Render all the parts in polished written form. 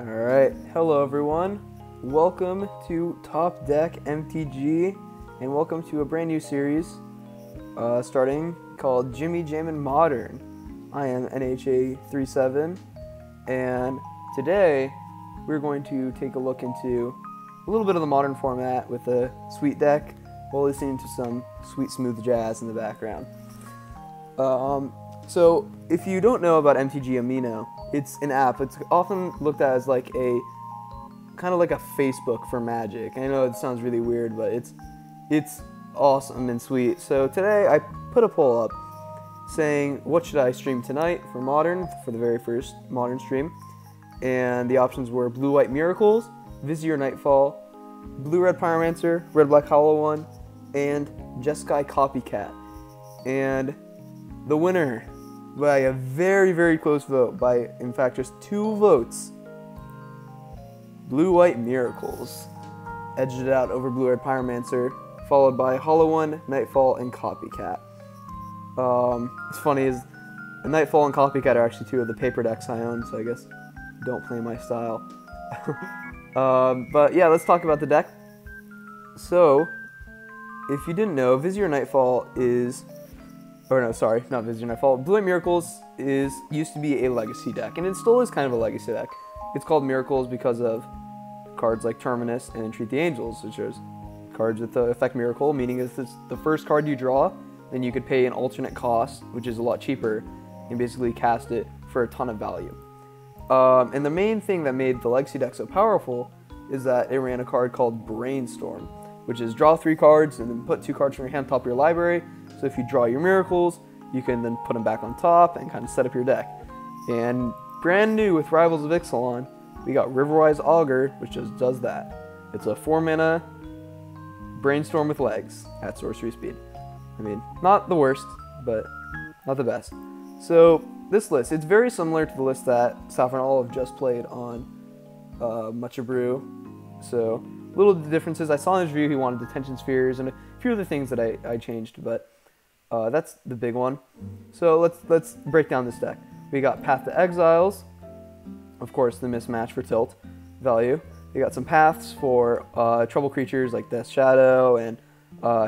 Alright, hello everyone. Welcome to Top Deck MTG, and welcome to a brand new series starting called Jammin Modern. I am NHA37, and today we're going to take a look into a little bit of the modern format with a sweet deck while listening to some sweet smooth jazz in the background. So if you don't know about MTG Amino, it's an app. It's often looked at as like a kind of like a Facebook for Magic. I know it sounds really weird, but it's awesome and sweet. So today I put a poll up saying what should I stream tonight for Modern, for the very first Modern stream, and the options were Blue-White Miracles, Vizier Nightfall, Blue-Red Pyromancer, Red-Black Hollow One, and Jeskai Copycat. And the winner, by a very, very close vote, by in fact just 2 votes, Blue-White Miracles edged it out over Blue-Red Pyromancer, followed by Hollow One, Nightfall, and Copycat. It's funny is Nightfall and Copycat are actually 2 of the paper decks I own, so I guess don't play my style. But yeah, let's talk about the deck. So, if you didn't know, Vizier Nightfall is... Or no, sorry, not Vizier Nightfall. Blue-White Miracles used to be a legacy deck, and it still is kind of a legacy deck. It's called Miracles because of cards like Terminus and Entreat the Angels, which is cards with the effect Miracle, meaning if it's the first card you draw, then you could pay an alternate cost, which is a lot cheaper, and basically cast it for a ton of value. And the main thing that made the legacy deck so powerful is that it ran a card called Brainstorm, which is draw 3 cards and then put 2 cards from your hand top of your library. So if you draw your Miracles, you can then put them back on top and kind of set up your deck. And brand new with Rivals of Ixalan, we got Riverwise Augur, which just does that. It's a 4-mana Brainstorm with legs at sorcery speed. I mean, not the worst, but not the best. So this list, it's very similar to the list that Saffron Olive just played on Matcha Brew. So little differences. I saw in his review he wanted Detention Spheres and a few other things that I changed, but that's the big one. So let's break down this deck. We got Path to Exiles, of course the mismatch for tilt value. We got some paths for trouble creatures like Death Shadow and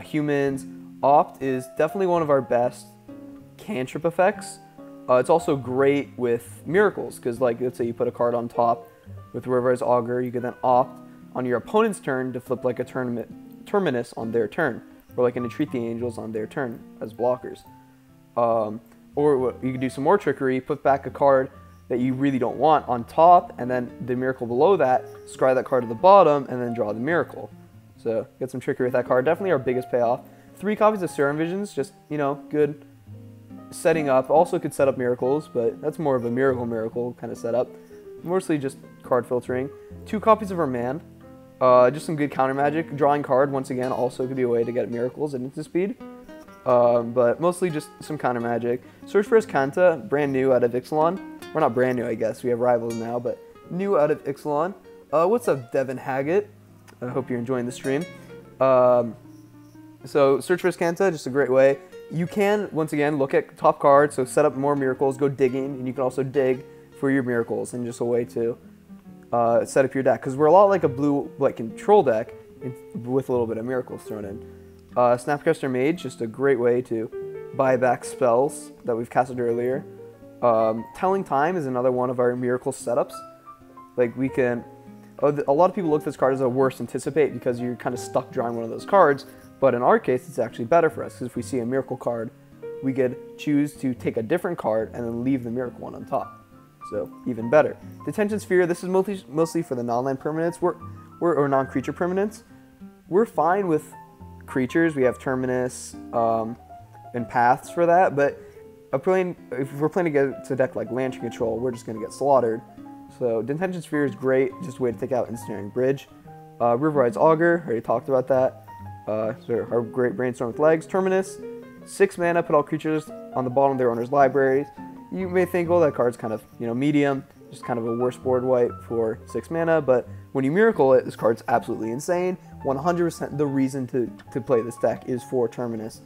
humans. Opt is definitely one of our best cantrip effects. It's also great with Miracles, because like let's say you put a card on top with Riverwise Augur, you can then opt on your opponent's turn to flip like a Terminus on their turn, or like an Entreat the Angels on their turn as blockers. Or you could do some more trickery, put back a card that you really don't want on top, and then the Miracle below that, scry that card to the bottom, and then draw the Miracle. So get some trickery with that card. Definitely our biggest payoff. 3 copies of Serum Visions, just, you know, good setting up. Also could set up Miracles, but that's more of a Miracle kind of setup. Mostly just card filtering. 2 copies of Remand. Just some good counter magic. Drawing card, once again, also could be a way to get Miracles at instant speed. But mostly just some counter magic. Search for Escanta, brand new out of Ixalan. We're not brand new, I guess. We have Rivals now, but new out of Ixalan. What's up, Devin Haggett? I hope you're enjoying the stream. So Search for Escanta, just a great way. You can, once again, look at top cards, so set up more Miracles, go digging, and you can also dig for your Miracles, and just a way to set up your deck, because we're a lot like a blue control deck with a little bit of Miracles thrown in. Snapcaster Mage, just a great way to buy back spells that we've casted earlier. Telling Time is another one of our Miracle setups. Like we can, a lot of people look at this card as a worse Anticipate because you're kind of stuck drawing one of those cards, but in our case it's actually better for us, because if we see a Miracle card, we could choose to take a different card and then leave the Miracle one on top. So even better. Detention Sphere, this is mostly for the non-land permanents, or non-creature permanents. We're fine with creatures. We have Terminus and Paths for that, but if we're playing against a deck like Lantern Control, we're just going to get slaughtered. So Detention Sphere is great, just a way to take out Ensnaring Bridge. Riverwise Augur, already talked about that. So our great Brainstorm with legs. Terminus, 6 mana, put all creatures on the bottom of their owner's libraries. You may think, well, that card's kind of, you know, medium, just kind of a worse board wipe for 6 mana, but when you Miracle it, this card's absolutely insane. 100% the reason to play this deck is for Terminus.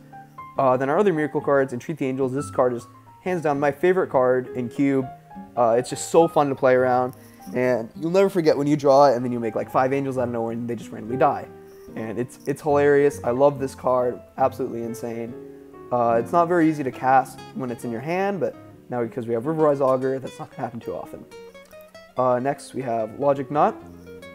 Then our other Miracle cards, Entreat the Angels, this card is hands down my favorite card in Cube. It's just so fun to play around. And you'll never forget when you draw it and then you make like 5 angels out of nowhere and they just randomly die. And it's hilarious. I love this card. Absolutely insane. It's not very easy to cast when it's in your hand, but now because we have Riverwise Augur, that's not going to happen too often. Next, we have Logic Knot.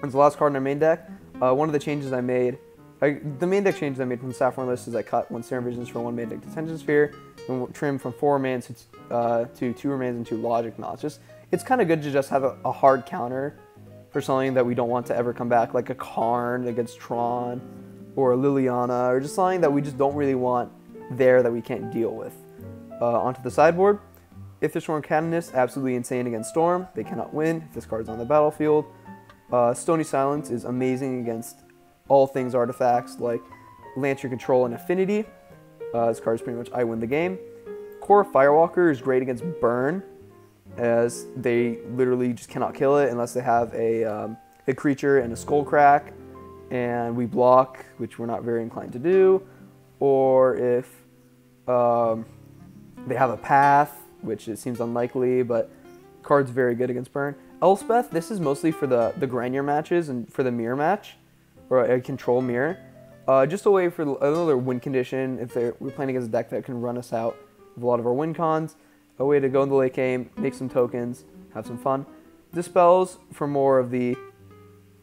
It's the last card in our main deck. One of the changes I made, the main deck changes I made from the Saffron list is I cut 1 Serum Visions from 1 main deck Detention Sphere, and trim from 4 remains to 2 remains and 2 Logic Knots. It's kind of good to just have a hard counter for something that we don't want to ever come back, like a Karn against Tron, or a Liliana, or just something that we just don't really want there that we can't deal with. Onto the sideboard. If the Storm Canonist, absolutely insane against Storm. They cannot win if this card is on the battlefield. Stony Silence is amazing against all things artifacts like Lantern Control and Affinity. This card is pretty much I win the game. Core Firewalker is great against Burn, as they literally just cannot kill it unless they have a creature and a Skullcrack, and we block, which we're not very inclined to do, or if they have a Path, which it seems unlikely, but card's very good against Burn. Elspeth, this is mostly for the Grenier matches and for the mirror match, or a control mirror. Just a way for another win condition if we're playing against a deck that can run us out of a lot of our win cons. A way to go in the late game, make some tokens, have some fun. Dispels for more of the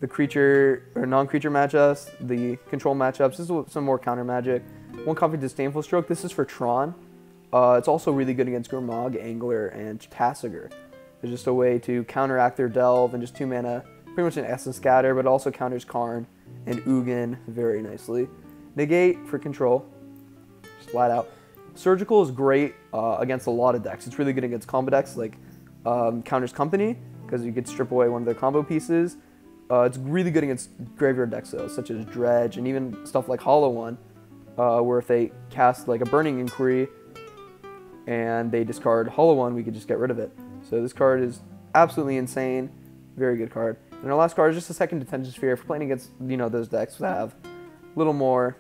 creature or non-creature matchups, the control matchups. This is some more counter magic. 1 copy Disdainful Stroke. This is for Tron. It's also really good against Gurmag, Angler, and Tasigur. It's just a way to counteract their Delve and just 2 mana, pretty much an Essence Scatter, but it also counters Karn and Ugin very nicely. Negate for control, just flat out. Surgical is great against a lot of decks. It's really good against combo decks like counters Company, because you could strip away one of their combo pieces. It's really good against graveyard decks though, such as Dredge, and even stuff like Hollow One, where if they cast like a Burning Inquiry and they discard Hollow One, we could just get rid of it. So this card is absolutely insane. Very good card. And our last card is just a second Detention Sphere for playing against, those decks that have a little more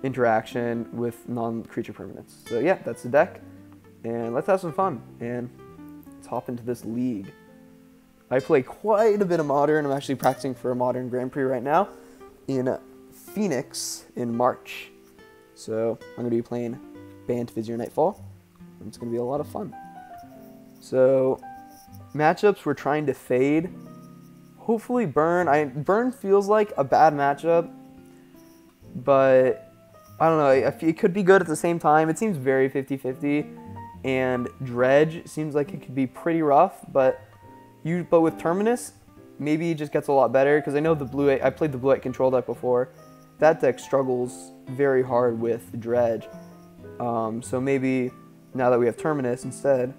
interaction with non-creature permanents. So yeah, that's the deck. And let's have some fun. And let's hop into this league. I play quite a bit of Modern. I'm actually practicing for a Modern Grand Prix right now in Phoenix in March. So I'm going to be playing Bant Vizier Nightfall. And it's going to be a lot of fun. So matchups we're trying to fade. Hopefully Burn. Burn feels like a bad matchup, but I don't know. It could be good at the same time. It seems very 50-50, and Dredge seems like it could be pretty rough. But with Terminus, maybe it just gets a lot better, because I know I played the Blue-White control deck before. That deck struggles very hard with Dredge. So maybe now that we have Terminus instead,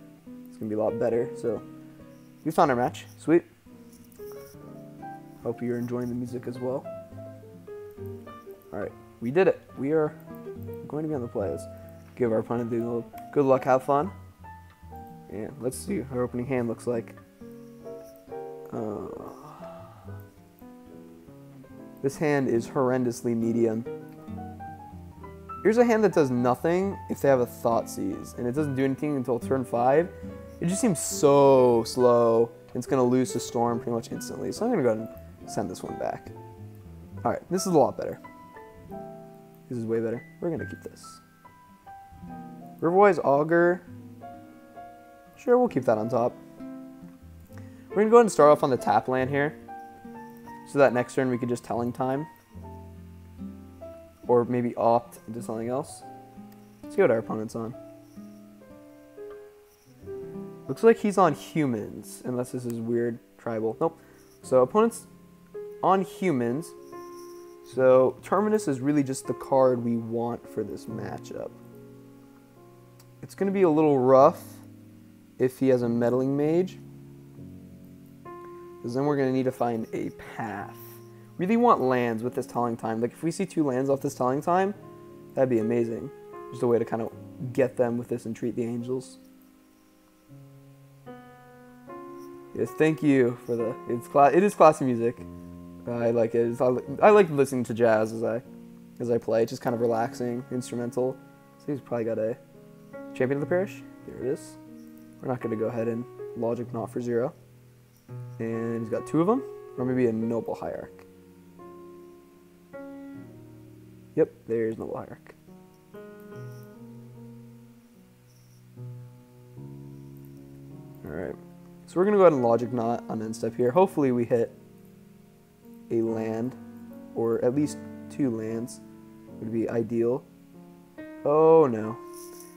it's gonna be a lot better. So we found our match. Sweet. Hope you're enjoying the music as well. Alright, we did it. We are going to be on the play. Let's give our opponent a little good luck, have fun. And let's see what our opening hand looks like. This hand is horrendously medium. Here's a hand that does nothing if they have a Thoughtseize, and it doesn't do anything until turn 5. It just seems so slow. It's going to lose to Storm pretty much instantly. So I'm going to go ahead and send this one back. Alright, this is a lot better. This is way better. We're going to keep this. Riverwise Augur. Sure, we'll keep that on top. We're going to go ahead and start off on the tap land here. So that next turn we could just Telling Time. Or maybe opt into something else. Let's see what our opponent's on. Looks like he's on Humans, unless this is weird tribal. Nope. So opponent's on Humans. So Terminus is really just the card we want for this matchup. It's going to be a little rough if he has a Meddling Mage, because then we're going to need to find a path. Really want lands with this Telling Time. Like if we see 2 lands off this Telling Time, that'd be amazing. Just a way to kind of get them with this Entreat the Angels. Yes, thank you for the. It is classy music. I like it. I like listening to jazz as I play. It's just kind of relaxing, instrumental. So he's probably got a Champion of the Parish. Here it is. We're not going to go ahead and Logic Knot for 0. And he's got 2 of them, or maybe a Noble Hierarch. Yep, there's Noble Hierarch. Alright, so we're going to go ahead and Logic Knot on end step here. Hopefully we hit a land, or at least 2 lands would be ideal. Oh no,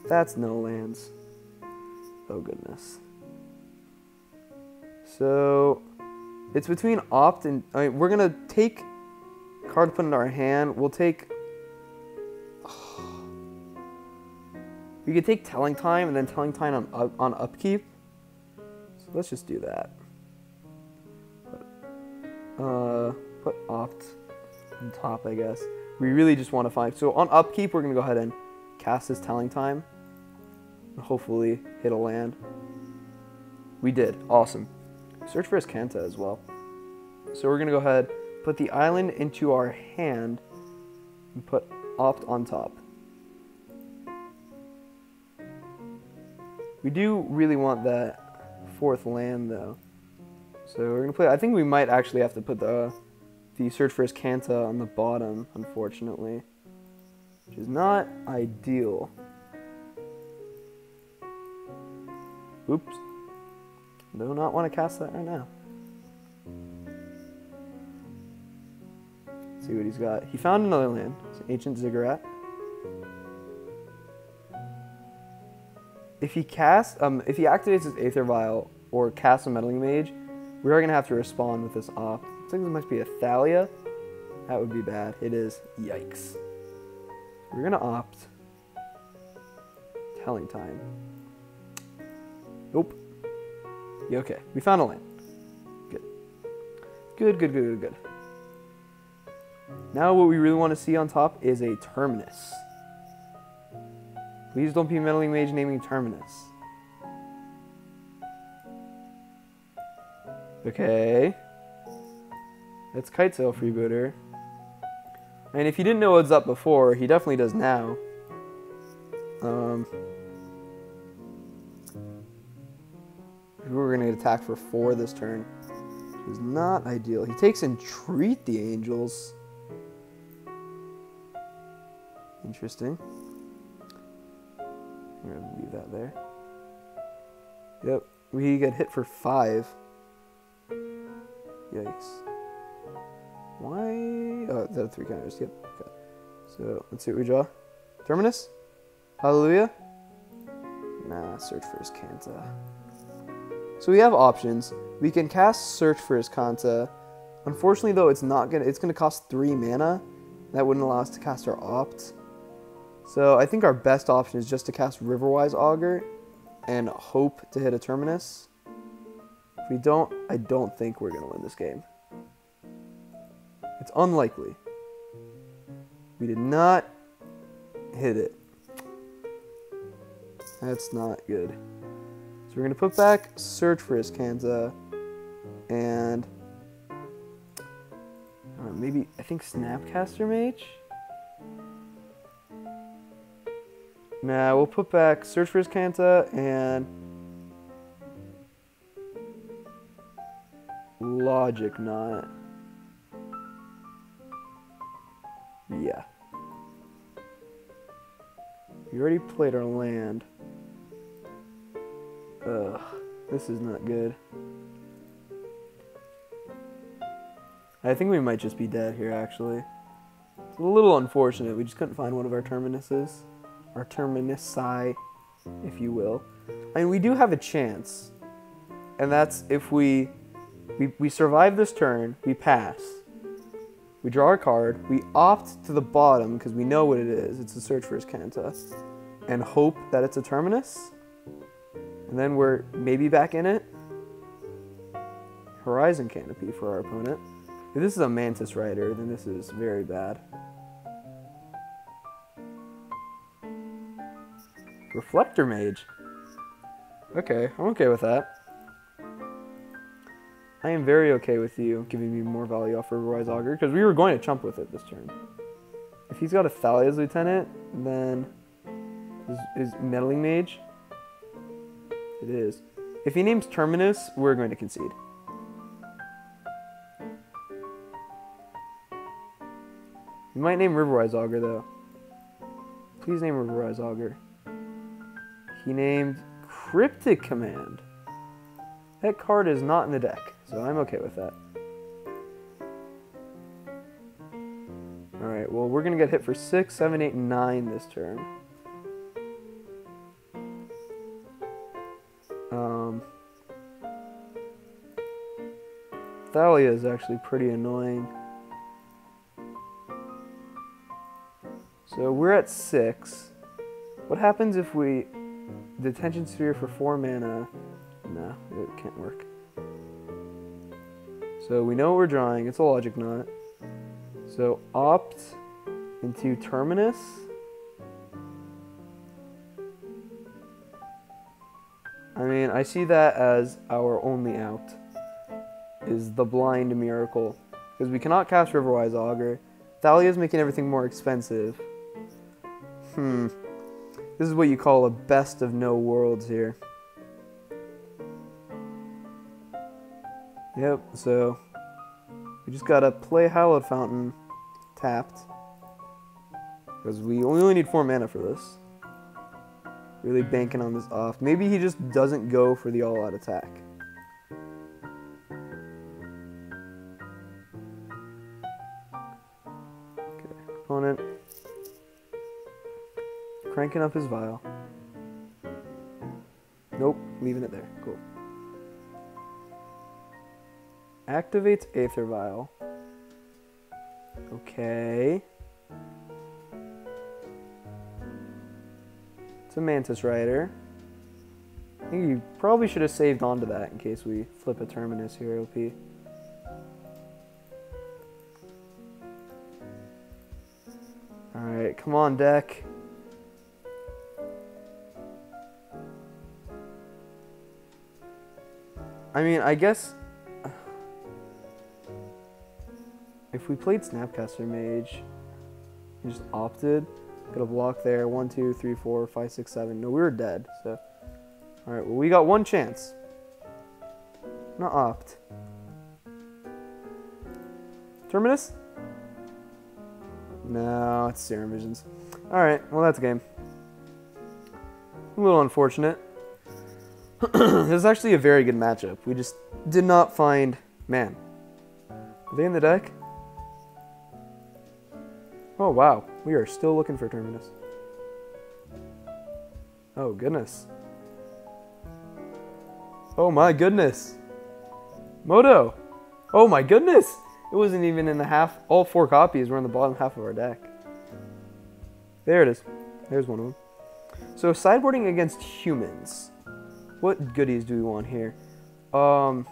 that's no lands. Oh goodness. So it's between Opt and we're gonna take card to put in our hand. We'll take. We could take Telling Time and then Telling Time on upkeep. So let's just do that. Put Opt on top, I guess. We really just want to find. So on upkeep, we're gonna go ahead and cast this Telling Time. And hopefully hit a land. We did. Awesome. Search for his Kanta as well. So we're going to go ahead, put the island into our hand, and put Opt on top. We do really want that 4th land, though. So we're going to play... I think we might actually have to put the Search for his Kanta on the bottom, unfortunately. Which is not ideal. Oops. Do not want to cast that right now. Let's see what he's got. He found another land. It's an Ancient Ziggurat. If he activates his Aether Vial or casts a Meddling Mage, we are going to have to respond with this Opt. I think this must be a Thalia. That would be bad. It is. Yikes. We're going to Opt. Telling Time. Nope. Yeah, okay, we found a land. Good. Good, good, good, good, good. Now what we really want to see on top is a Terminus. Please don't be Meddling Mage naming Terminus. Okay. That's Kitesail Freebooter. And if you didn't know what's up before, he definitely does now. We're going to attack for 4 this turn, which is not ideal. He takes Entreat the Angels. Interesting. I'm going to leave that there. Yep, we get hit for 5. Yikes. Why? Oh, that's 3 counters. Yep. Okay. So let's see what we draw. Terminus? Hallelujah? Nah, Search for his Kanta. So we have options. We can cast Search for his Kanta. Unfortunately, though, it's gonna cost 3 mana. That wouldn't allow us to cast our Opt. So I think our best option is just to cast Riverwise Augur and hope to hit a Terminus. If we don't, I don't think we're gonna win this game. It's unlikely. We did not hit it. That's not good. So we're going to put back Search for his Kanta, and maybe, I think Snapcaster Mage? Nah, we'll put back Search for his Kanta and Logic Knot. Yeah. We already played our land. Ugh, this is not good. I think we might just be dead here, actually. It's a little unfortunate. We just couldn't find one of our Terminuses. Our Terminusi, if you will. I mean, we do have a chance. And that's if we survive this turn, we pass. We draw our card, we opt to the bottom because we know what it is. It's a Search for his Kanta. And hope that it's a Terminus. And then we're maybe back in it. Horizon Canopy for our opponent. If this is a Mantis Rider, then this is very bad. Reflector Mage. Okay, I'm okay with that. I am very okay with you giving me more value off Riverwise Augur, because we were going to chump with it this turn. If he's got a Thalia's Lieutenant, then is Meddling Mage. It is. If he names Terminus, we're going to concede. You might name Riverwise Augur, though. Please name Riverwise Augur. He named Cryptic Command. That card is not in the deck, so I'm okay with that. Alright, well, we're going to get hit for 6, 7, 8, 9 this turn. Thalia is actually pretty annoying. So we're at 6. What happens if we... Detention Sphere for 4 mana? Nah, it can't work. So we know what we're drawing. It's a Logic Knot. So opt into Terminus. I mean, I see that as our only out. Is the Blind Miracle. Because we cannot cast Riverwise Augur. Thalia's making everything more expensive. This is what you call a best of no worlds here. Yep, so we just gotta play Hallowed Fountain tapped. Because we only need 4 mana for this. Really banking on this off. Maybe he just doesn't go for the all-out attack. Opponent cranking up his vial. Nope, leaving it there. Cool. Activates Aether Vial. Okay. It's a Mantis Rider. I think you probably should have saved onto that in case we flip a Terminus here, OP. Alright, come on, deck. I mean, I guess... If we played Snapcaster Mage, and just opted, could have blocked there. 1, 2, 3, 4, 5, 6, 7. No, we were dead, so... Alright, well, we got one chance. Not opt. Terminus? No, it's Serum Visions. Alright, well, that's a game. A little unfortunate. This is actually a very good matchup. We just did not find... Man. Are they in the deck? Oh, wow. We are still looking for Terminus. Oh, goodness. Oh, my goodness. Moto. Oh, my goodness. It wasn't even in the half. All 4 copies were in the bottom half of our deck. There it is. There's one of them. So, sideboarding against humans. What goodies do we want here? Well,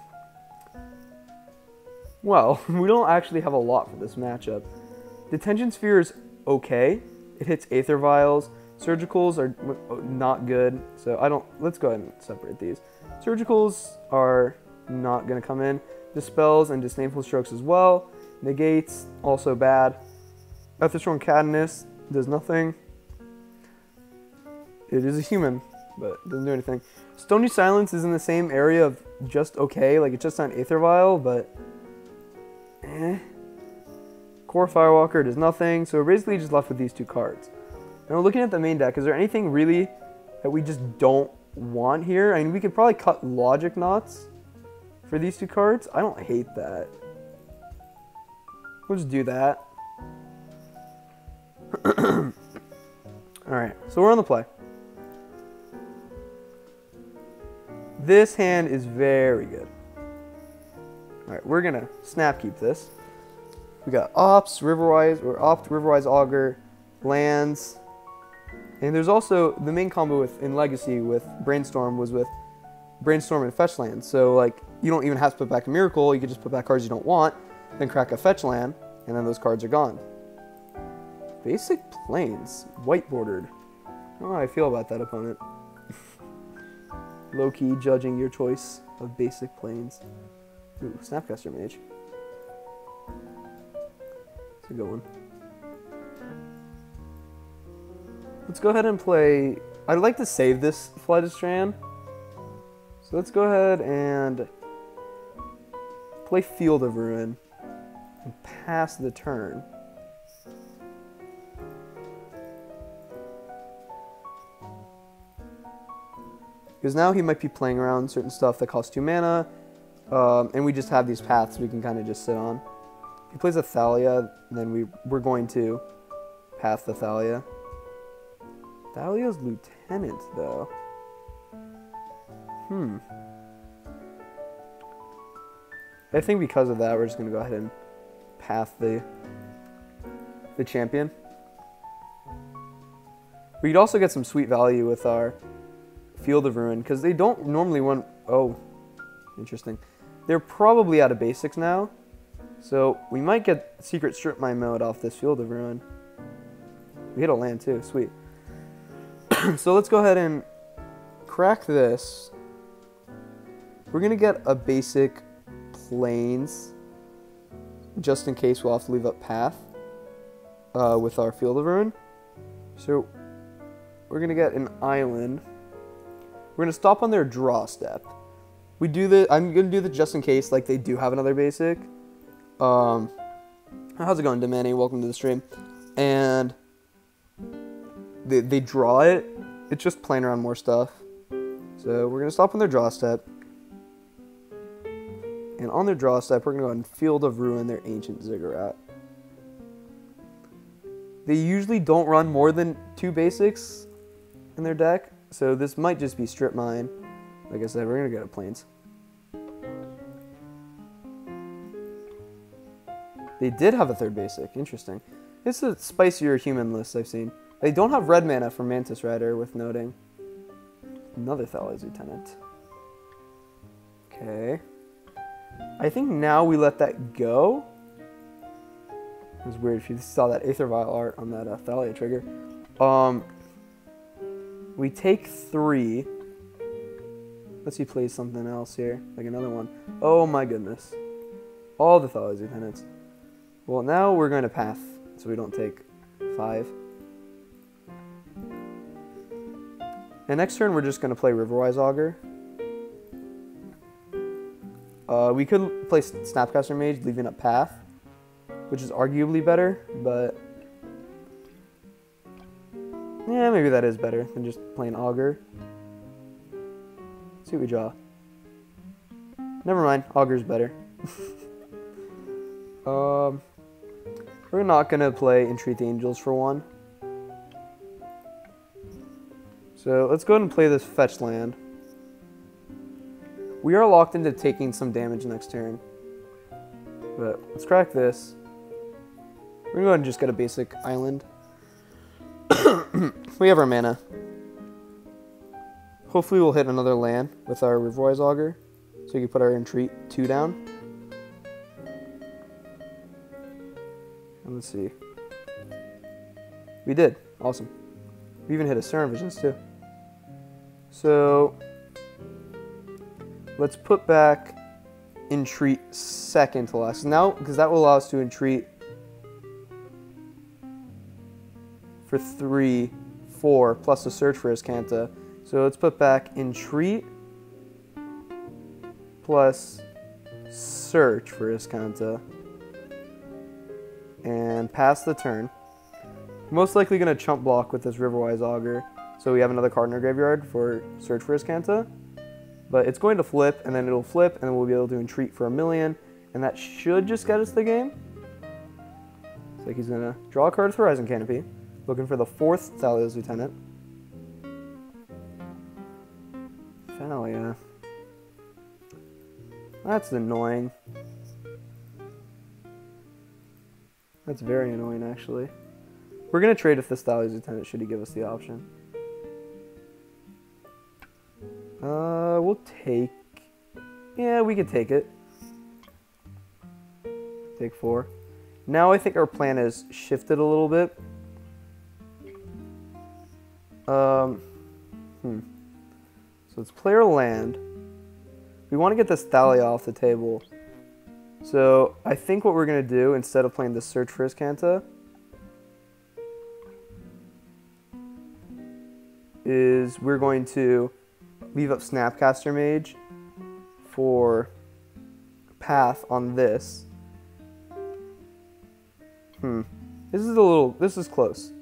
we don't actually have a lot for this matchup. Detention Sphere is okay. It hits Aether Vials. Surgicals are not good. So I don't... Let's go ahead and separate these. Surgicals are not going to come in. Dispels and Disdainful Strokes as well. Negates, also bad. Ethersworn Catanus does nothing. It is a human, but it doesn't do anything. Stony Silence is in the same area of just okay. Like, it's just not Aether Vial, but... Core Firewalker does nothing, so we're basically just left with these 2 cards. Now, looking at the main deck, is there anything really that we just don't want here? I mean, we could probably cut Logic Knots for these 2 cards. I don't hate that. We'll just do that. Alright, so we're on the play. This hand is very good. Alright, we're gonna snap keep this. We got Ops, Riverwise, or Opt, Riverwise Augur, lands. And there's also the main combo in Legacy with Brainstorm was with Brainstorm and Fetch Land. So, like, you don't even have to put back a Miracle, you can just put back cards you don't want, then crack a Fetch Land, and then those cards are gone. Basic Plains, white bordered. I don't know how I feel about that, opponent. Low-key judging your choice of Basic Plains. Ooh, Snapcaster Mage. It's a good one. Let's go ahead and play... I'd like to save this Flight of Strand. So let's go ahead and play Field of Ruin and pass the turn. Because now he might be playing around certain stuff that costs 2 mana, and we just have these paths we can kind of just sit on. If he plays a Thalia, then we're going to path the Thalia. Thalia's Lieutenant, though. I think because of that, we're just going to go ahead and path the champion. We could also get some sweet value with our Field of Ruin, because they don't normally want... Oh, interesting. They're probably out of basics now, so we might get Secret Strip Mine mode off this Field of Ruin. We hit a land too, sweet. So let's go ahead and crack this. We're going to get a basic Plains, just in case we'll have to leave up path with our Field of Ruin. So we're going to get an island. We're going to stop on their draw step. We do the. I'm going to do this just in case, like, they do have another basic. How's it going, Demani? Welcome to the stream. And they draw it. It's just playing around more stuff. So we're going to stop on their draw step. And on their draw step, we're going to go ahead and Field of Ruin their Ancient Ziggurat. They usually don't run more than 2 basics in their deck, so this might just be Strip Mine. Like I said, we're going to get a Plains. They did have a 3rd basic. Interesting. It's a spicier human list I've seen. They don't have red mana for Mantis Rider, worth noting. Another Thalia's Lieutenant. Okay. I think now we let that go. It was weird if you saw that Aether Vial art on that Thalia trigger. We take 3. Let's see, play something else here, like another one. Oh my goodness. All the Thalia's Lieutenants. Well, now we're going to path, so we don't take 5. And next turn, we're just going to play Riverwise Augur. We could play Snapcaster Mage, leaving up path, which is arguably better, but yeah, maybe that is better than just playing Augur. Let's see what we draw. Never mind, Augur's better. We're not gonna play Entreat the Angels for 1. So let's go ahead and play this fetch land. We are locked into taking some damage next turn. But let's crack this. We're gonna go ahead and just get a basic island. We have our mana. Hopefully we'll hit another land with our Riverwise Augur, so we can put our Entreat 2 down. And let's see. We did. Awesome. We even hit a Serum Visions too. So let's put back Entreat second to last. Now, because that will allow us to Entreat for 3, 4, plus a Search for Iskanta. So let's put back Entreat plus Search for Iskanta. And pass the turn. Most likely going to chump block with this Riverwise Augur. So we have another card in our graveyard for Search for Iskanta. But it's going to flip, and then it'll flip, and then we'll be able to Entreat for 1,000,000. And that should just get us the game. It's like he's going to draw a card with Horizon Canopy. Looking for the 4th Thalia's Lieutenant. Thalia. That's annoying. That's very annoying, actually. We're going to trade with this Thalia's Lieutenant, should he give us the option. We'll take... Yeah, we could take it. Take 4. Now I think our plan has shifted a little bit. So let's play our land. We want to get this Thalia off the table. So I think what we're going to do, instead of playing the Search for Iskanta, is we're going to leave up Snapcaster Mage for path on this. This is close.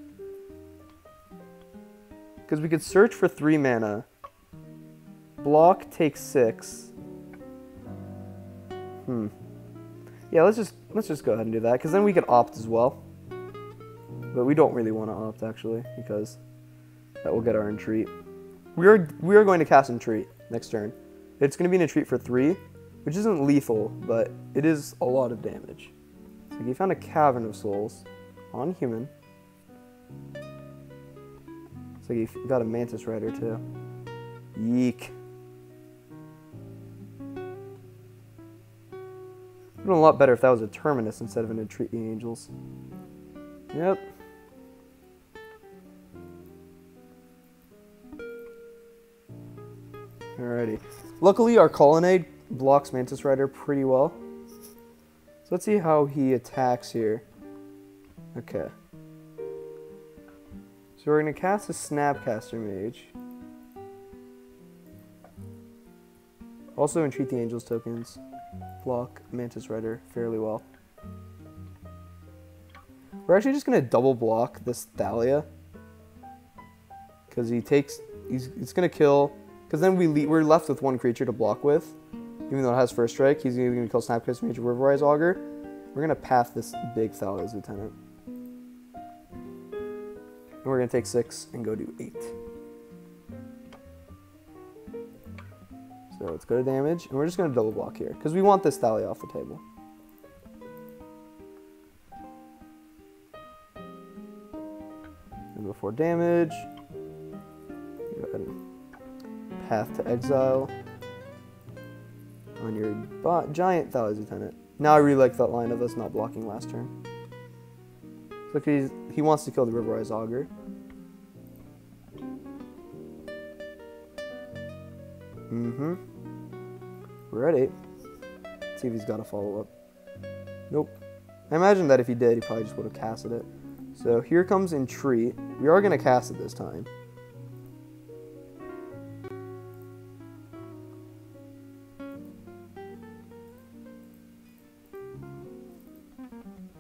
Because we could search for 3 mana. Block, take 6. Yeah, let's just go ahead and do that, because then we can opt as well. But we don't really want to opt, actually, because that will get our entreat. We are going to cast Entreat next turn. It's going to be an Entreat for 3, which isn't lethal, but it is a lot of damage. So he found a Cavern of Souls on human. So he got a Mantis Rider, too. Yeek. Would have been a lot better if that was a Terminus instead of an Entreat the Angels. Yep. Alrighty. Luckily, our Colonnade blocks Mantis Rider pretty well. So let's see how he attacks here. Okay. So we're going to cast a Snapcaster Mage. Also Entreat the Angels tokens. Block Mantis Rider fairly well. We're actually just going to double block this Thalia. Because he's going to kill... Because then we're left with one creature to block with. Even though it has first strike, he's going to kill Snapcaster Mage or Riverwise Augur. We're going to path this big Thalia's Lieutenant. And we're going to take 6 and go do 8. So let's go to damage. And we're just going to double block here. Because we want this Thalia off the table. And before damage, go ahead and path to exile on your giant Thalia's Lieutenant. Now I really like that line of us not blocking last turn. Look, he wants to kill the Riverwise Augur. We're at 8. Let's see if he's got a follow-up. Nope. I imagine that if he did, he probably just would have casted it. So here comes Entreat. We are going to cast it this time.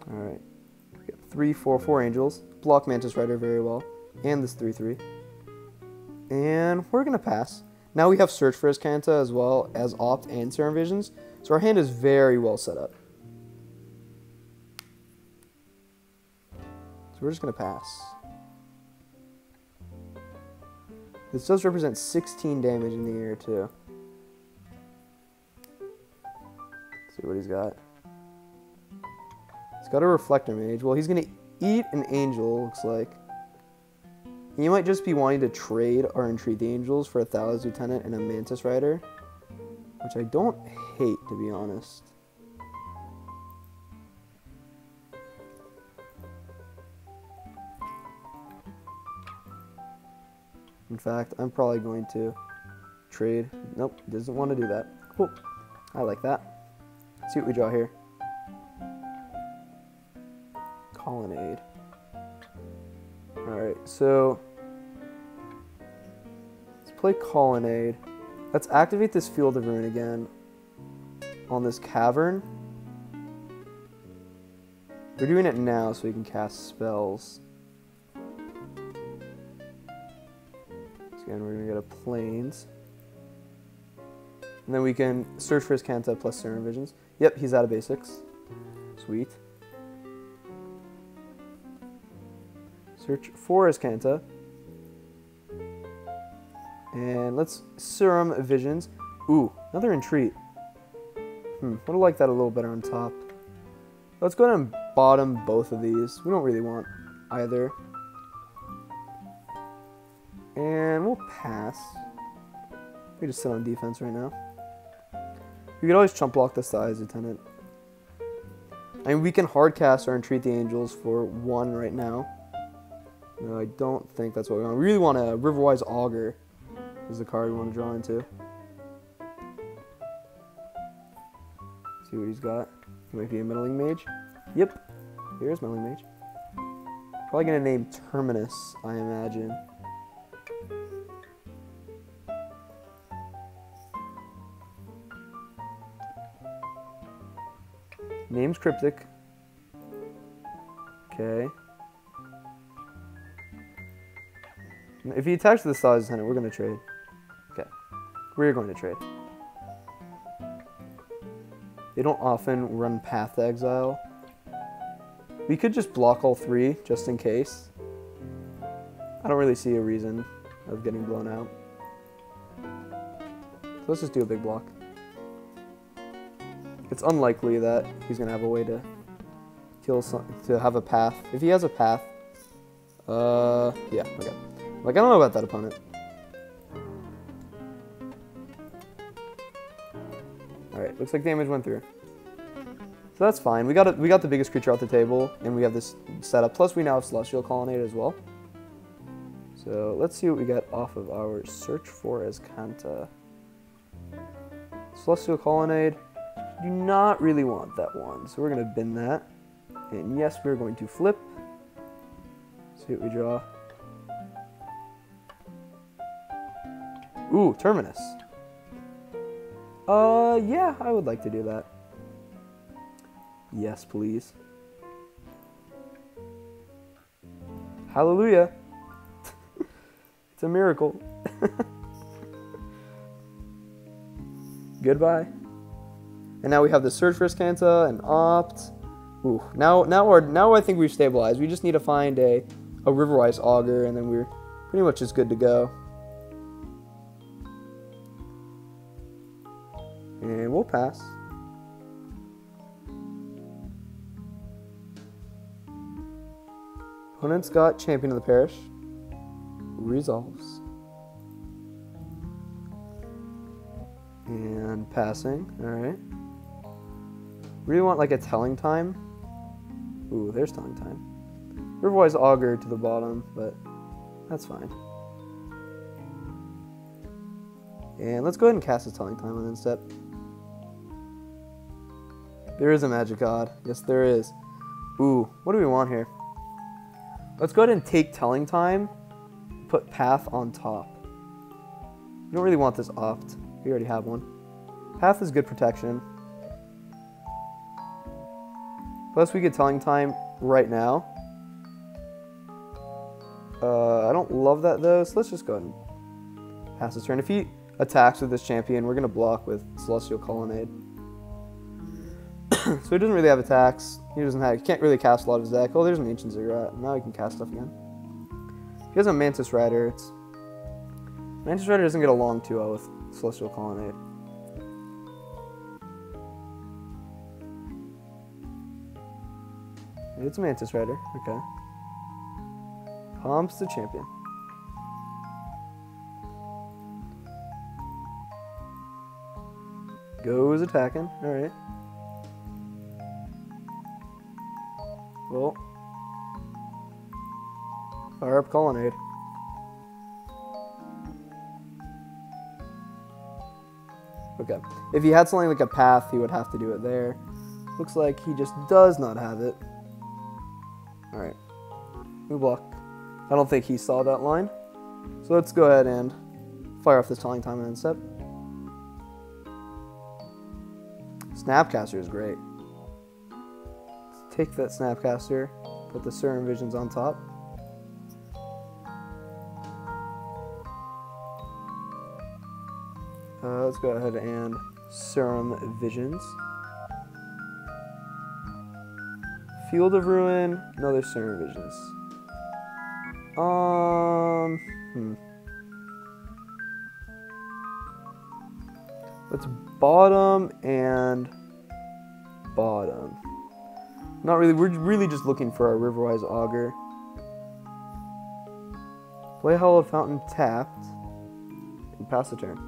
Alright. We got 3, 4, 4 Angels. Block Mantis Rider very well. And this 3/3. And we're going to pass. Now we have Search for Azcanta as well as Opt and Serum Visions. So our hand is very well set up. So we're just going to pass. This does represent 16 damage in the air too. Let's see what he's got. He's got a Reflector Mage. Well, he's going to eat an Angel, looks like. He might just be wanting to trade or Entreat the Angels for a Thalia's Lieutenant and a Mantis Rider, which I don't hate, to be honest. In fact, I'm probably going to trade. Nope, doesn't want to do that. Cool. I like that. Let's see what we draw here. Colonnade. Alright, so let's play Colonnade. Let's activate this Field of Ruin again on this Cavern. We're doing it now so we can cast spells. So again, we're going to go to Plains. And then we can search for Azcanta plus Serum Visions. Yep, he's out of basics. Sweet. Search for Azcanta. And let's Serum Visions. Ooh, another Entreat. Would have liked that a little better on top. Let's go ahead and bottom both of these. We don't really want either. And we'll pass. We just sit on defense right now. We could always chump block this Thalia's Lieutenant. I mean, we can hardcast or Entreat the Angels for 1 right now. No, I don't think that's what we want. We really want a Riverwise Augur is the card we want to draw into. See what he's got. He might be a Meddling Mage. Yep, here's Meddling Mage. Probably going to name Terminus, I imagine. Name's cryptic. Okay. If he attacks the Thalia's Lieutenant, we're going to trade. Okay. We're going to trade. They don't often run Path to Exile. We could just block all 3, just in case. I don't really see a reason of getting blown out. So let's just do a big block. It's unlikely that he's going to have a way to kill to have a path. If he has a path, yeah, okay. Like, I don't know about that opponent. Alright, looks like damage went through. So that's fine. We got the biggest creature off the table, and we have this setup. Plus, we now have Celestial Colonnade as well. So let's see what we get off of our Search for Azcanta. Celestial Colonnade. Do not really want that one, so we're going to bin that. And yes, we're going to flip. See what we draw. Ooh, Terminus. Yeah, I would like to do that. Yes, please. Hallelujah. It's a miracle. Goodbye. And now we have the Search for Azcanta and Opt. Ooh, now I think we've stabilized. We just need to find a Riverwise Augur, and then we're pretty much just good to go. And we'll pass. Opponent's got Champion of the Parish. Resolves. And passing. Alright. Really want like a Telling Time. Ooh, there's Telling Time. Riverwise Augur to the bottom, but that's fine. And let's go ahead and cast a Telling Time on instep. There is a Magic God. Yes, there is. Ooh, what do we want here? Let's go ahead and take Telling Time, put Path on top. We don't really want this Opt. We already have one. Path is good protection. Plus we get Telling Time right now. I don't love that though, so let's just go ahead and pass his turn. If he attacks with this champion, we're going to block with Celestial Colonnade. So he doesn't really have attacks. He can't really cast a lot of his deck. Oh, there's an Ancient Ziggurat. Now he can cast stuff again. He has a Mantis Rider. Mantis Rider doesn't get along too well with Celestial Colonnade. It's a Mantis Rider. Okay. Pumps the champion. Goes attacking. Alright. Well, fire up Colonnade. Okay. If he had something like a Path, he would have to do it there. Looks like he just does not have it. Alright. We block. I don't think he saw that line. So let's go ahead and fire off this Telling Time and instep. Snapcaster is great. Take that Snapcaster, put the Serum Visions on top. Let's go ahead and Serum Visions. Field of Ruin, no, there's Serum Visions. Let's bottom and bottom. Not really, we're really just looking for our Riverwise Augur. Play Hallowed Fountain tapped and pass the turn.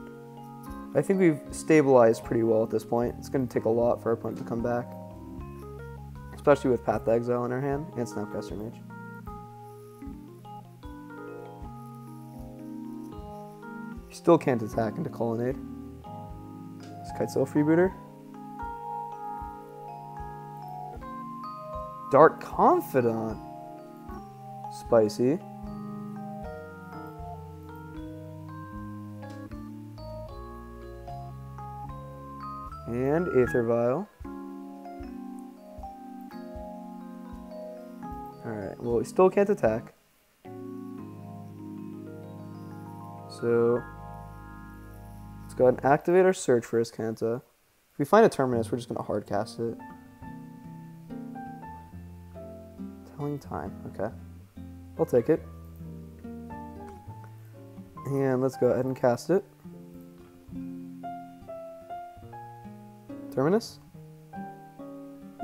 I think we've stabilized pretty well at this point. It's going to take a lot for our opponent to come back. Especially with Path to Exile in our hand and Snapcaster Mage. You still can't attack into Colonnade. Is Kitesail Freebooter? Dark Confidant. Spicy. And Aether Vial. Alright, well, we still can't attack. So, let's go ahead and activate our search for Iskanta. If we find a terminus, we're just going to hard cast it. Telling time. Okay. I'll take it. And let's go ahead and cast it. Terminus?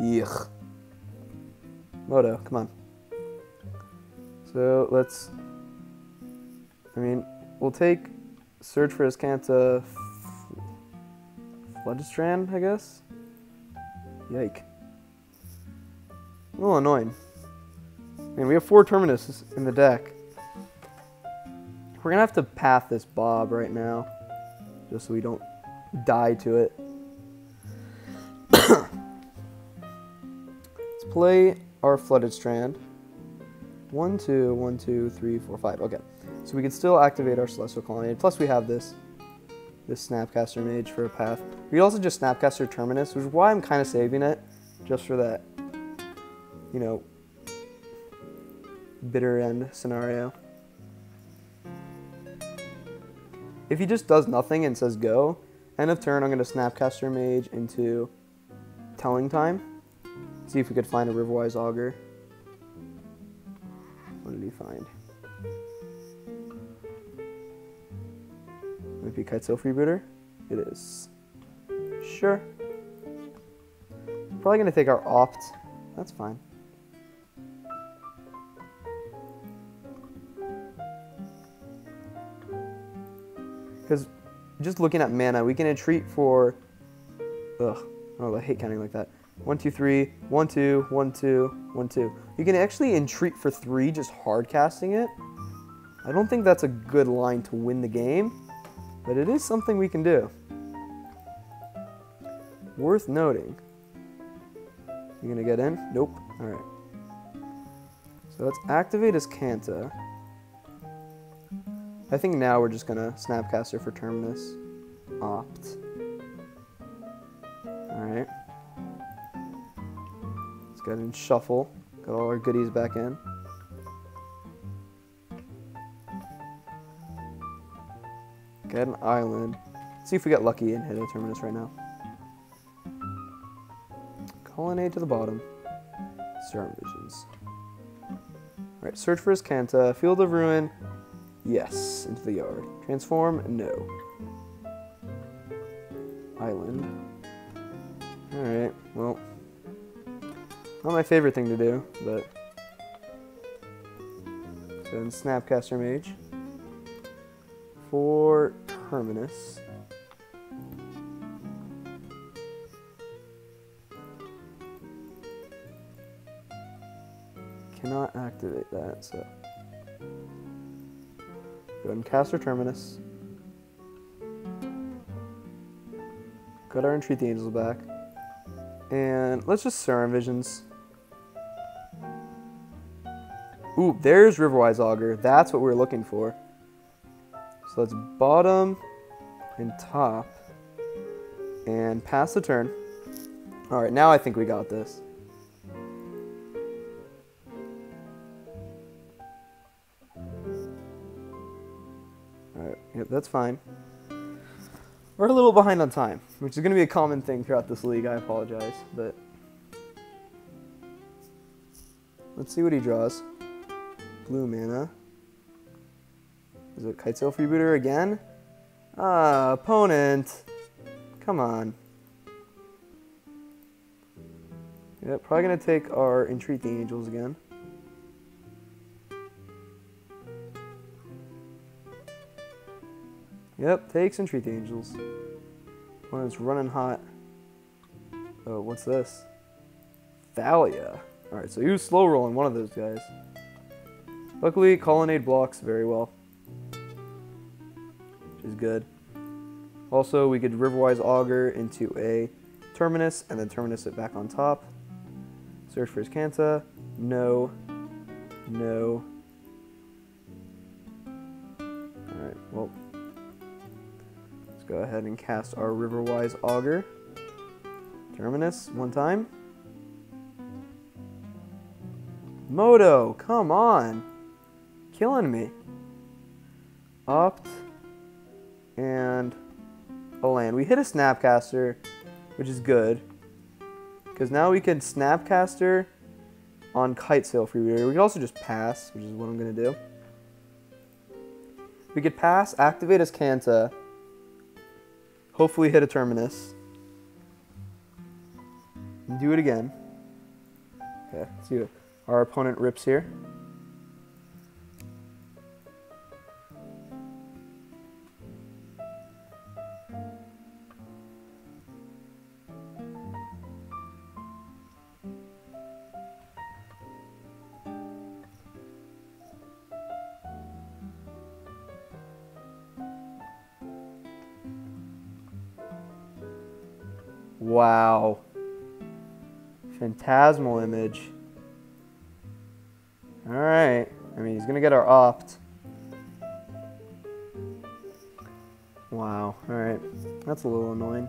Yuck. Moto, come on. So let's... we'll take search for Iskanta Floodstrand, I guess? Yike. A little annoying. We have 4 terminuses in the deck. We're going to have to path this Bob right now, just so we don't die to it. Let's play our Flooded Strand. 1, 2, 1, 2, 3, 4, 5. Okay. So we can still activate our Celestial Colonnade. Plus we have this Snapcaster Mage for a path. We also just Snapcaster Terminus, which is why I'm kind of saving it. Just for that, you know, bitter end scenario. If he just does nothing and says go, end of turn I'm going to Snapcaster Mage into Telling Time. See if we could find a Riverwise Augur. What did he find? Might be Kitesail Freebooter? It is. Sure. Probably going to take our Opt. That's fine. Because just looking at mana, we can entreat for... Ugh. Oh, I hate counting like that. 1, 2, 3, 1, 2, 1, 2, 1, 2. You can actually entreat for 3 just hard casting it. I don't think that's a good line to win the game, but it is something we can do. Worth noting. You gonna get in? Nope. Alright. So let's activate Iskanta. I think now we're just gonna Snapcaster for Terminus. Opt. Alright. Let's go ahead and shuffle. Got all our goodies back in. Get an island. Let's see if we get lucky and hit a Terminus right now. Colonnade to the bottom. Serum Visions. Alright, search for Iskanta. Field of Ruin. Yes. Into the yard. Transform. No. Island. Alright, well. Not my favorite thing to do, but... Go ahead and Snapcaster Mage. For Terminus. Cannot activate that, so... Go ahead and cast our Terminus. Got our Entreat the Angels back. And let's just Serum Visions. Ooh, there's Riverwise Augur. That's what we were looking for. So let's bottom and top. And pass the turn. Alright, now I think we got this. Alright, yep, that's fine. We're a little behind on time, which is going to be a common thing throughout this league. I apologize, but let's see what he draws. Blue mana. Is it Kitesail Freebooter again? Ah, opponent. Come on. Yep, probably going to take our Entreat the Angels again. Yep, takes Entreat the Angels. When it's running hot. Oh, what's this? Thalia. Alright, so he was slow rolling one of those guys. Luckily, Colonnade blocks very well. Which is good. Also, we could Riverwise Augur into a Terminus, and then Terminus it back on top. Search for Iskanta. No. No. Alright, well. Let's go ahead and cast our Riverwise Augur. Terminus, one time. Moto, come on. Killing me. Opt. And a land. We hit a Snapcaster, which is good. Because now we can Snapcaster on Kite Sail Freebooter. We could also just pass, which is what I'm going to do. We could pass, activate as Kanta, hopefully hit a Terminus, and do it again. Okay, let's see what our opponent rips here. Wow. Phantasmal Image. Alright. I mean, he's going to get our Opt. Wow. Alright. That's a little annoying.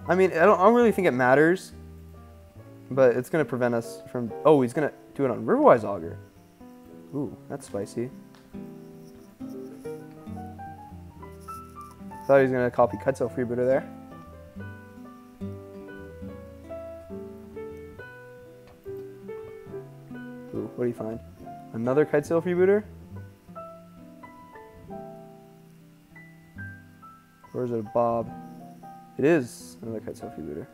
I mean, I don't really think it matters. But it's going to prevent us from... Oh, he's going to do it on Riverwise Augur. Ooh, that's spicy. Thought he was going to copy Kite Sail Freebooter there. Ooh, what do you find? Another Kite Sail Freebooter? Or is it a Bob? It is another Kite Sail Freebooter.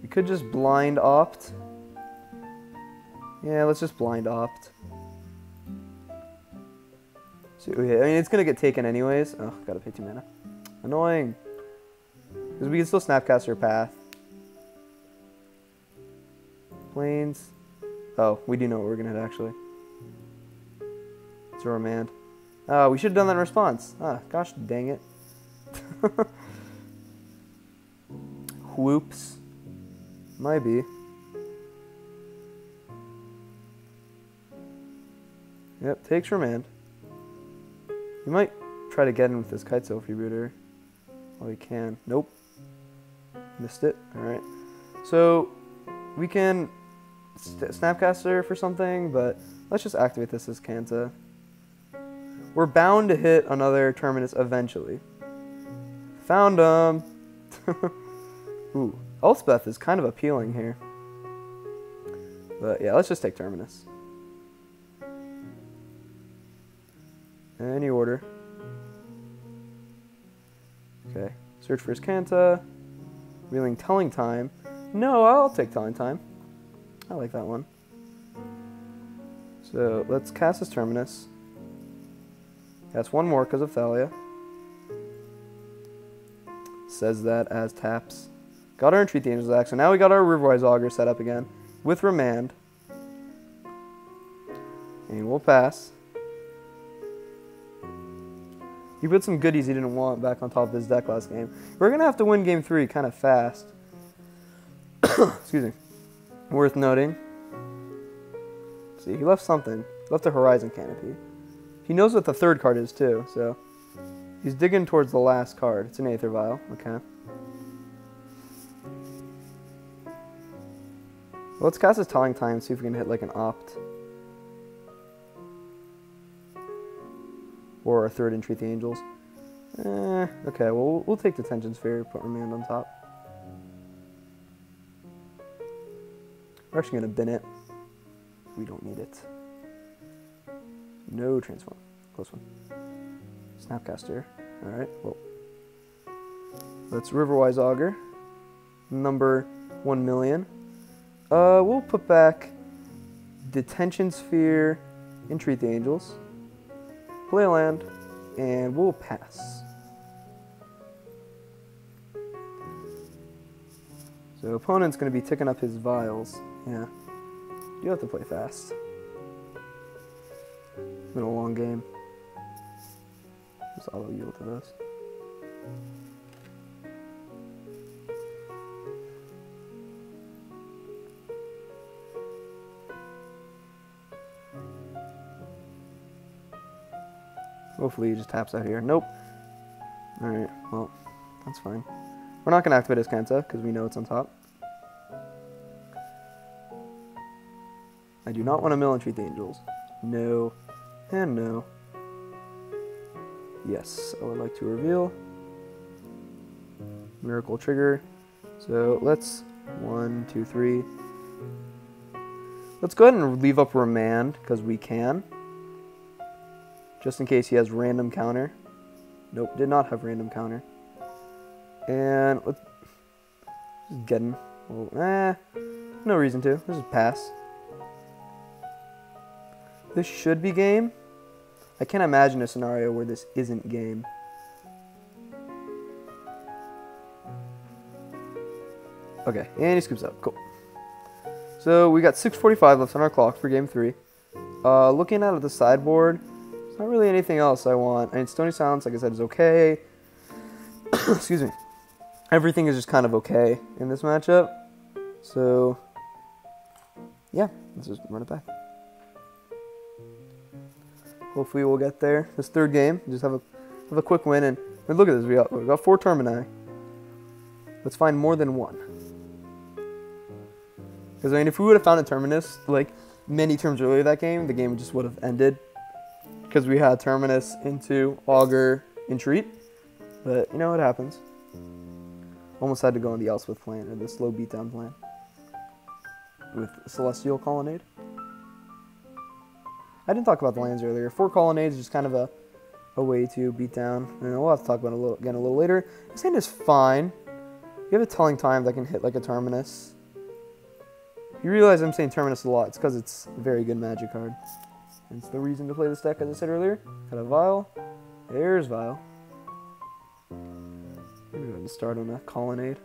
We could just blind opt. Yeah, let's just blind opt. So, I mean, it's going to get taken anyways. Oh, gotta pay 2 mana. Annoying. Because we can still Snapcaster Path. Plains. Oh, we do know what we're going to hit, actually. It's a Remand. Oh, we should have done that in response. Ah, gosh dang it. Whoops. Might be. Yep, takes Remand. We might try to get in with this Kite Sail Freebooter while we can. Nope. Missed it. Alright. So, we can Snapcaster for something, but let's just activate this as Kanta. We're bound to hit another Terminus eventually. Found him! Ooh, Elspeth is kind of appealing here. But yeah, let's just take Terminus. Any order. Okay. Search for his Kanta. Reeling Telling Time. No, I'll take Telling Time. I like that one. So let's cast his Terminus. That's one more because of Thalia. Says that as taps. Got our Entreat the Angels axe. So now we got our Riverwise Augur set up again with Remand. And we'll pass. He put some goodies he didn't want back on top of his deck last game. We're going to have to win game 3 kind of fast. Excuse me. Worth noting. See, he left something. He left a Horizon Canopy. He knows what the third card is too, so he's digging towards the last card. It's an Aether Vial. Okay. Well, let's cast his Telling Time and see if we can hit like an Opt. Or a third Entreat the Angels. Okay, well, we'll take Detention Sphere, put Remand on top. We're actually going to bin it. We don't need it. No Transform. Close one. Snapcaster. Alright, well. Let's Riverwise Augur. Number 1,000,000. We'll put back Detention Sphere, Entreat the Angels. Play a land, and we'll pass. So opponent's going to be ticking up his vials. Yeah. You have to play fast. It's been a long game. Just auto yield to this. Hopefully he just taps out here. Nope. Alright, well, that's fine. We're not going to activate his Kanta because we know it's on top. I do not want to mill Entreat the Angels. No. And no. Yes, I would like to reveal. Miracle trigger. So let's 1, 2, 3. Let's go ahead and leave up Remand because we can. Just in case he has random counter. Nope, did not have random counter. And let's just get him. Well, no reason to. Let's just pass. This should be game. I can't imagine a scenario where this isn't game. Okay, and he scoops up. Cool. So we got 6:45 left on our clock for game 3. Looking at the sideboard, there's not really anything else I want. I mean, Stony Silence, like I said, is okay. Excuse me. Everything is just kind of okay in this matchup. So, yeah, let's just run it back. Hopefully we'll get there. This third game, just have a quick win. And look at this, we got 4 Termini. Let's find more than one. Because, I mean, if we would have found a Terminus, like, many turns earlier that game, the game just would have ended. Because we had Terminus into Augur, Entreat. But, you know, it happens. Almost had to go on the Elspeth plan, or the slow beatdown plan. With Celestial Colonnade. I didn't talk about the lands earlier. 4 Colonnades is just kind of a way to beat down. And we'll have to talk about it again a little later. This hand is fine. You have a Telling Time that can hit like a Terminus. You realize I'm saying Terminus a lot. It's because it's a very good Magic card. And it's the reason to play this deck, as I said earlier. Got a Vial. There's Vial. We're going to start on a Colonnade.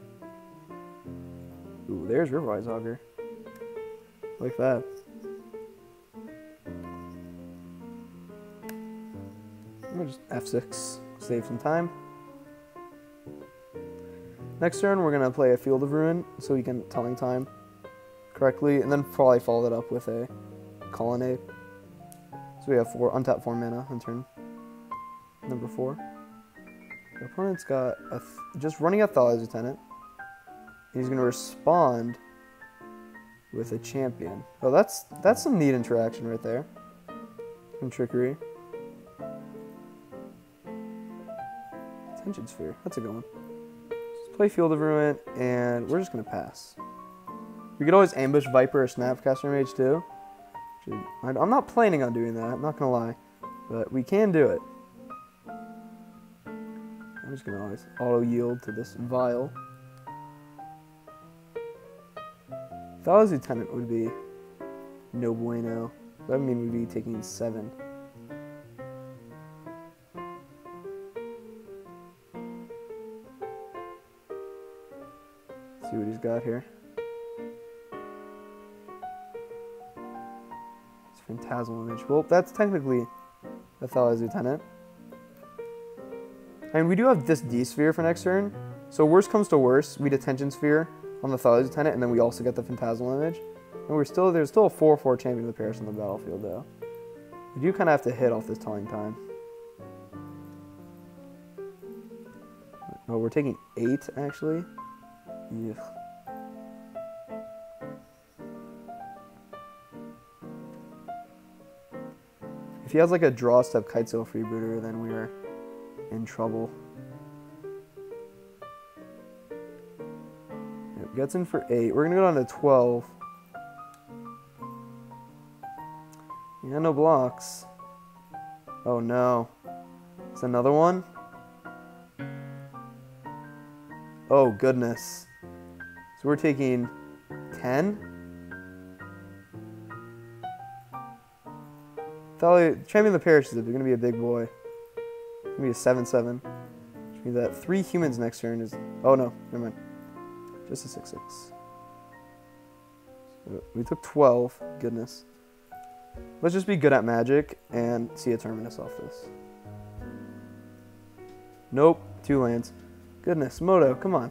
Ooh, there's Riverwise Augur. Like that. We'll just F6. Save some time. Next turn, we're going to play a Field of Ruin so we can Telling Time correctly, and then probably follow that up with a Colonnade. So we have untapped 4 mana on turn number 4. The opponent's got just running a Thalia's Lieutenant. He's going to respond with a Champion. Oh, that's some neat interaction right there. Some trickery. Attention Sphere. That's a good one. Let's play Field of Ruin, and we're just going to pass. We could always ambush Viper or Snapcaster Mage too. I'm not planning on doing that, I'm not going to lie. But we can do it. I'm just going to always auto-yield to this Vial. Thalia's Lieutenant would be no bueno. That would mean we'd be taking 7. Let's see what he's got here. Phantasmal Image. Well, that's technically a Thalia's Lieutenant. And we do have this D-Sphere for next turn. So worst comes to worst, we Attention Sphere on the Thalia's Lieutenant, and then we also get the Phantasmal Image. And there's still a 4/4 Champion of the Parish on the battlefield, though. We do kind of have to hit off this Telling Time. Oh, we're taking 8, actually. Ugh. If he has like a draw step Kitesail Freebooter, then we are in trouble. Yep, gets in for 8. We're gonna go down to 12. Yeah, no blocks. Oh no. It's another one? Oh goodness. So we're taking 10? Champion of the Parish is going to be a big boy. It's going to be a 7/7. Which means that 3 humans next turn is... Oh no, never mind. Just a 6/6. So we took 12. Goodness. Let's just be good at Magic and see a Terminus off this. Nope. 2 lands. Goodness. Moto, come on.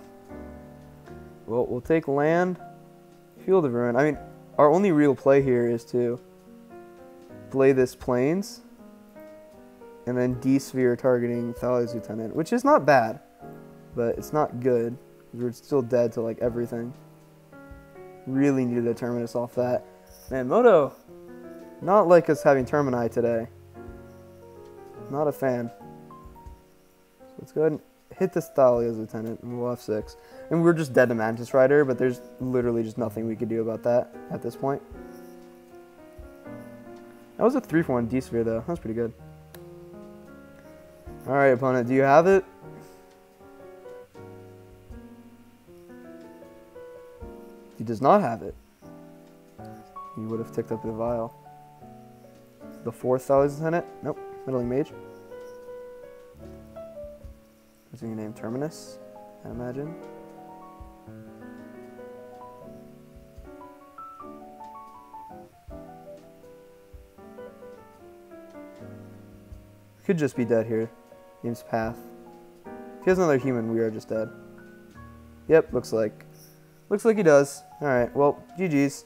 Well, we'll take land. Field of Ruin. I mean, our only real play here is to play this Plains, and then D-Sphere targeting Thalia's Lieutenant, which is not bad, but it's not good. We're still dead to like everything. Really needed a Terminus off that. Man, Moto, not like us having Termini today. Not a fan. let's go ahead and hit this Thalia's Lieutenant, and we'll have 6. And we're just dead to Mantis Rider, but there's literally just nothing we could do about that at this point. That was a 3-for-1 D-Sphere, though. That's pretty good. Alright, opponent, do you have it? He does not have it. He would have ticked up the vial. The 4th Thalia's Lieutenant? Nope. Meddling Mage. What's your name? Terminus, I imagine. Could just be dead here. Name's Path. If he has another human, we are just dead. Yep, looks like he does. Alright, well, GG's.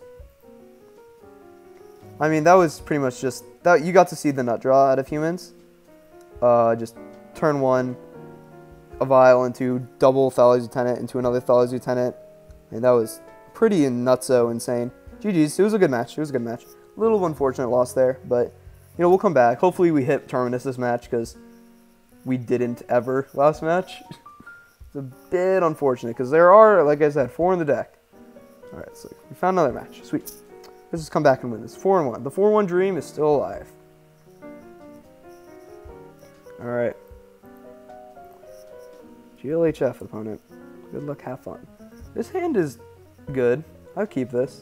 I mean, that was pretty much just that. You got to see the nut draw out of humans. Just turn 1, a vial into double Thalia's Lieutenant into another Thalia's Lieutenant, and that was pretty nutso insane. GG's. It was a good match. It was a good match. A little unfortunate loss there, but you know, we'll come back. Hopefully we hit Terminus this match, because we didn't ever last match. It's a bit unfortunate, because there are, like I said, 4 in the deck. Alright, so we found another match. Sweet. Let's just come back and win this. 4-1. The 4-1 dream is still alive. Alright. GLHF, opponent. Good luck, have fun. This hand is good. I'll keep this.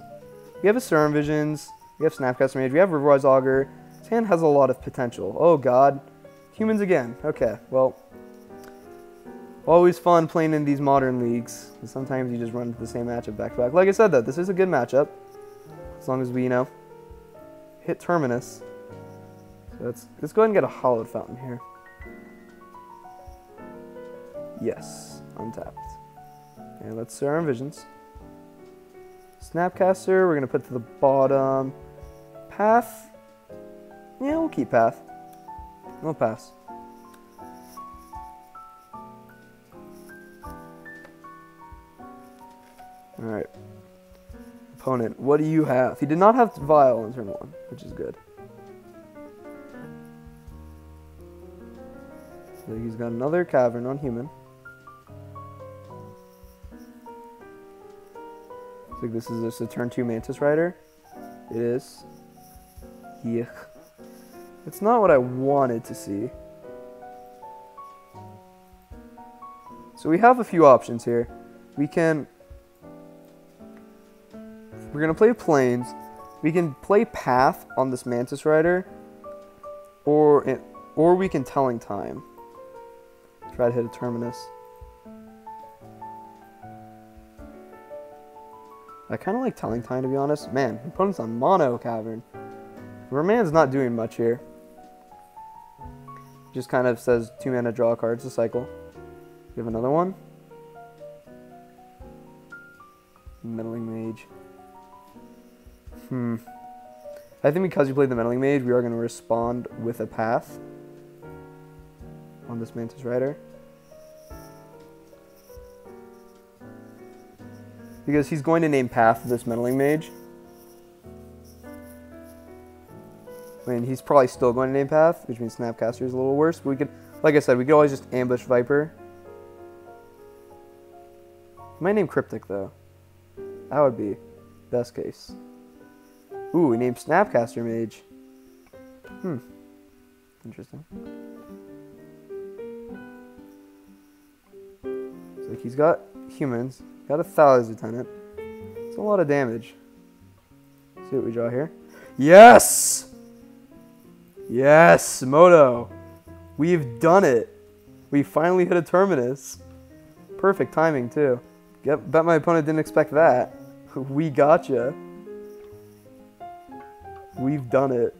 We have a Serum Visions. We have Snapcaster Mage. We have Riverwise Augur. This hand has a lot of potential. Oh, God. Humans again. Okay, well. Always fun playing in these modern leagues. And sometimes you just run into the same matchup back-to-back. Like I said, though, this is a good matchup. As long as we, you know, hit Terminus. So let's go ahead and get a Hallowed Fountain here. Yes, untapped. And let's Serum Visions. Snapcaster, we're going to put to the bottom. Path. Yeah, we'll keep Path. We'll pass. Alright. Opponent, what do you have? He did not have Vial in turn 1, which is good. So he's got another Cavern on human. I think this is just a turn 2 Mantis Rider. It is. Yeah. It's not what I wanted to see. So we have a few options here. We're going to play Plains. We can play Path on this Mantis Rider. Or we can Telling Time. Try to hit a Terminus. I kind of like Telling Time, to be honest. Man, opponent's on Mono Cavern. Remain's not doing much here. Just kind of says 2 mana, draw cards to cycle. We have another one. Meddling Mage. I think because you played the Meddling Mage, we are going to respond with a Path on this Mantis Rider. Because he's going to name Path this Meddling Mage. I mean, he's probably still going to name Path, which means Snapcaster is a little worse. But we could, like I said, we could always just ambush Viper. He might name Cryptic, though. That would be best case. Ooh, we named Snapcaster Mage. Interesting. So he's got humans, got a Thalia's Lieutenant. It's a lot of damage. See what we draw here. Yes! Yes, Moto. We've done it. We finally hit a Terminus. Perfect timing, too. Bet my opponent didn't expect that. We gotcha. We've done it.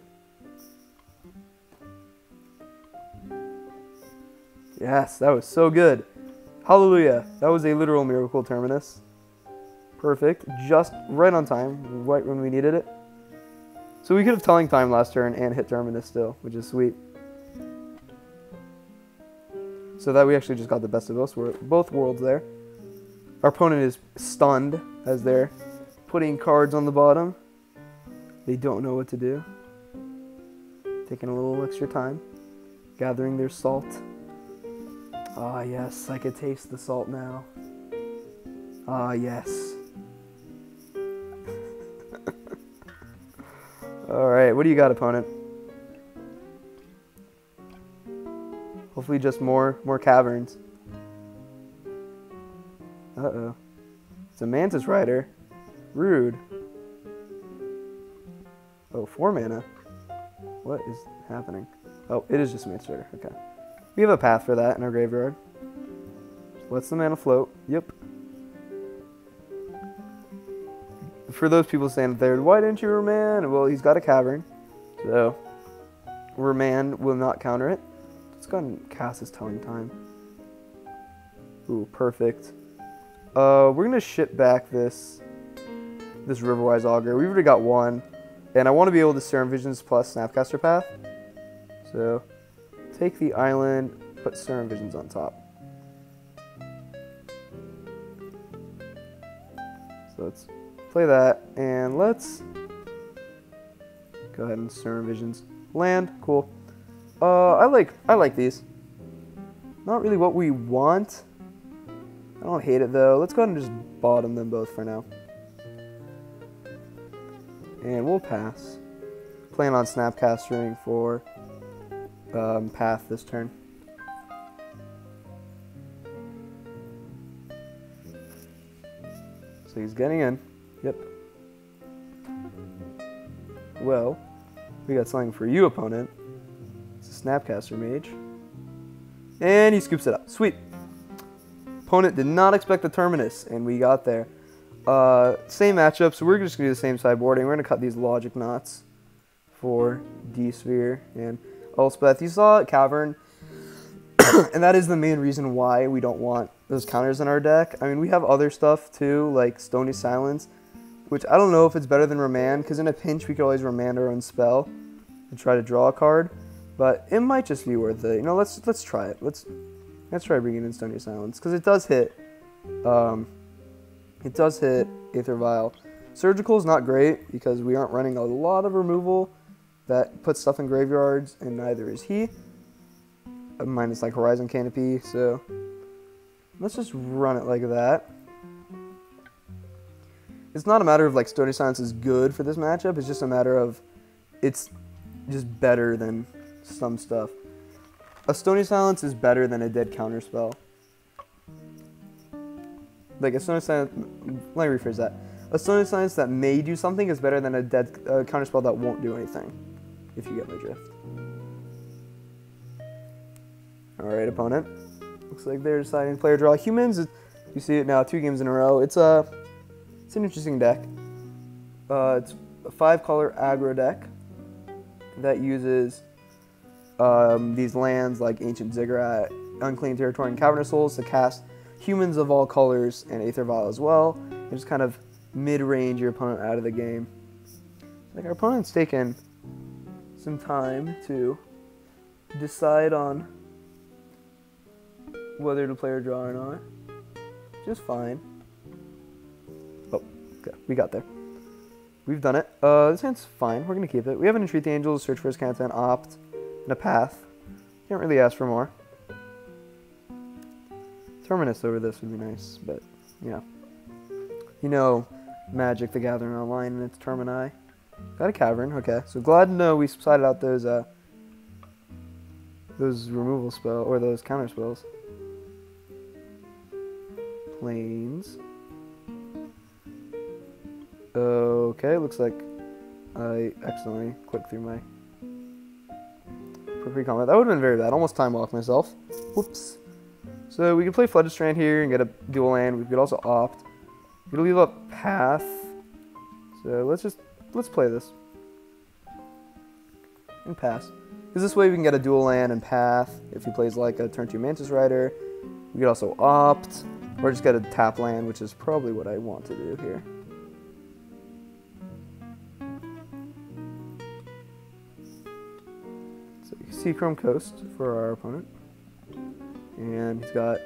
Yes, that was so good. Hallelujah. That was a literal miracle Terminus. Perfect. Just right on time. Right when we needed it. So we could have Telling Time last turn and hit Terminus still, which is sweet. So that we actually just got the best of both worlds there. Our opponent is stunned as they're putting cards on the bottom. They don't know what to do. Taking a little extra time. Gathering their salt. Ah, yes, I could taste the salt now. Ah, yes. Alright, what do you got, opponent? Hopefully just more caverns. Uh-oh. It's a Mantis Rider. Rude. Oh, 4 mana. What is happening? Oh, it is just a Mantis Rider. Okay. We have a path for that in our graveyard. Let's the mana float. Yep. For those people saying there, why didn't you Remand? Well, he's got a cavern. So, Remand will not counter it. Let's go ahead and cast his Telling Time. Ooh, perfect. We're going to ship back this Riverwise Augur. We've already got one. And I want to be able to Serum Visions plus Snapcaster Path. So, take the island, put Serum Visions on top. So let's play that, and let's go ahead and Serum Visions. Land, cool. I like these. Not really what we want. I don't hate it though. Let's go ahead and just bottom them both for now. And we'll pass. Plan on Snapcastering for Path this turn. So he's getting in. Yep. Well, we got something for you, opponent. It's a Snapcaster Mage. And he scoops it up. Sweet. Opponent did not expect the Terminus, and we got there. Same matchup, so we're just going to do the same sideboarding. We're going to cut these Logic Knots for D-Sphere and Elspeth. You saw Cavern, and that is the main reason why we don't want those counters in our deck. I mean, we have other stuff too, like Stony Silence, which I don't know if it's better than Remand, because in a pinch we could always Remand our own spell and try to draw a card. But it might just be worth it. You know, let's try it. Let's try bringing in Stony Silence, because it does hit. It does hit Aether Vial. Surgical is not great because we aren't running a lot of removal that puts stuff in graveyards, and neither is he. Minus like Horizon Canopy, so let's just run it like that. It's not a matter of like Stony Silence is good for this matchup, it's just a matter of it's just better than some stuff. A Stony Silence is better than a dead counterspell. Like a Stony Silence, let me rephrase that. A Stony Silence that may do something is better than a dead counterspell that won't do anything, if you get my drift. Alright, opponent. Looks like they're deciding to player draw. Humans, you see it now 2 games in a row. It's an interesting deck. It's a 5-color aggro deck that uses these lands like Ancient Ziggurat, Unclaimed Territory, and Cavernous Souls to cast humans of all colors and Aether Vial as well. And just kind of mid-range your opponent out of the game. Like our opponent's taken some time to decide on whether to play or draw or not. Just fine. Oh, okay, we got there. We've done it. This hand's fine. We're gonna keep it. We have an Entreat the Angels, Search for His Content, Opt, and a Path. Can't really ask for more. Terminus over this would be nice, but yeah. You know, Magic the Gathering Online and its Termini. Got a Cavern. Okay, so glad to know we sided out those removal spell or those counter spells. Planes. Okay, looks like I accidentally clicked through my pre-combat. That would have been very bad. Almost time walked myself. Whoops. So we could play Flooded Strand here and get a dual land. We could also opt. We could leave up Path. So let's play this. And pass. Because this way we can get a dual land and Path. If he plays like a turn 2 Mantis Rider. We could also opt. Or just get a tap land, which is probably what I want to do here. So you see Chrome Coast for our opponent. And he's got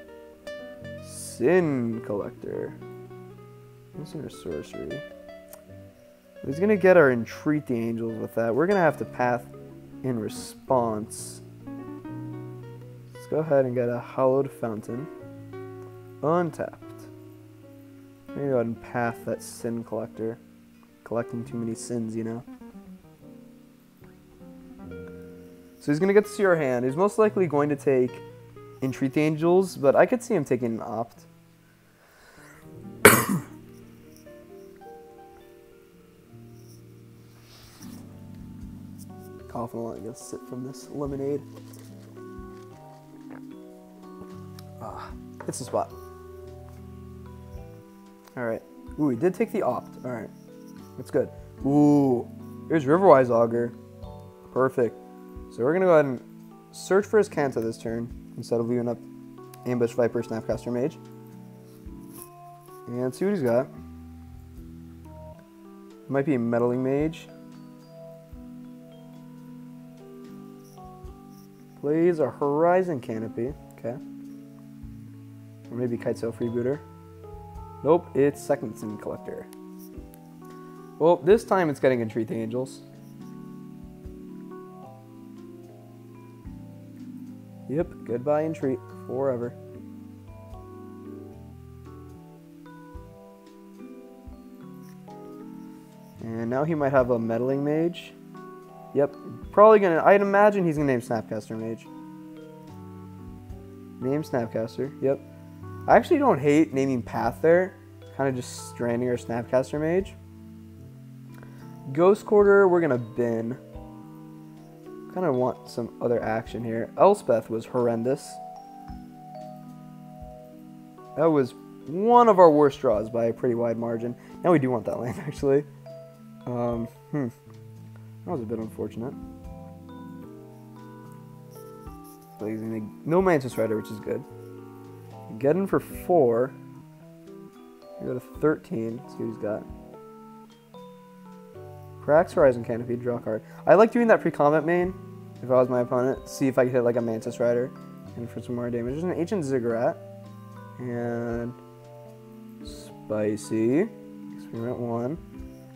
Sin Collector. What's in our sorcery? He's going to get our Entreat the Angels with that. We're going to have to Path in response. Let's go ahead and get a hallowed fountain. Untapped. Maybe go ahead and path that sin collector. Collecting too many sins, you know. So he's going to get to see our hand. He's most likely going to take Entreat the Angels, but I could see him taking an Opt. Coughing a lot. I'm going to sip from this lemonade. Hits the spot. Alright. Ooh, he did take the Opt. Alright. That's good. Ooh. Here's Riverwise Augur. Perfect. So we're going to go ahead and search for his Kanto this turn instead of leaving up Ambush Viper Snapcaster Mage. And see what he's got. Might be a Meddling Mage. Plays a Horizon Canopy. Okay. Or maybe Kitesail Freebooter. Nope, it's Second Sin Collector. Well, this time it's getting Entreat the Angels. Yep, goodbye Entreat forever. And now he might have a Meddling Mage. Yep, probably gonna, I'd imagine he's gonna name Snapcaster Mage. Name Snapcaster, yep. I actually don't hate naming Path there. Kind of just stranding our Snapcaster Mage. Ghost Quarter, we're gonna bin. Kind of want some other action here. Elspeth was horrendous. That was one of our worst draws by a pretty wide margin. Now we do want that land, actually. That was a bit unfortunate. So he's gonna no Mantis Rider, which is good. Get him for 4. We go to 13. See what he's got. Cracks Horizon Canopy, draw a card. I like doing that pre-combat main, if I was my opponent. See if I could hit like a Mantis Rider and for some more damage. There's an Ancient Ziggurat. And Spicy. Experiment 1.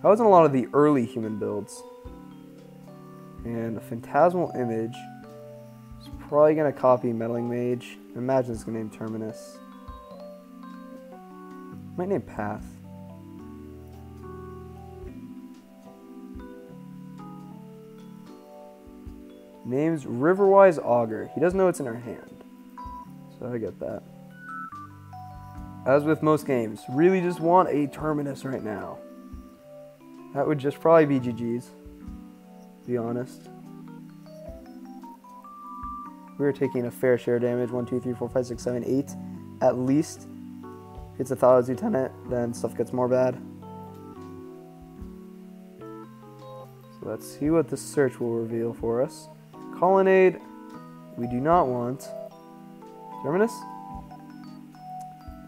I was in a lot of the early human builds. And a Phantasmal Image. It's probably going to copy Meddling Mage. I imagine it's going to name Terminus. Might name Path. Name's Riverwise Augur. He doesn't know it's in our hand. So I get that. As with most games, really just want a Terminus right now. That would just probably be GG's, to be honest. We're taking a fair share of damage. 1, 2, 3, 4, 5, 6, 7, 8. At least. If it's a Thala's Lieutenant, then stuff gets more bad. So let's see what the search will reveal for us. Colonnade, we do not want. Terminus?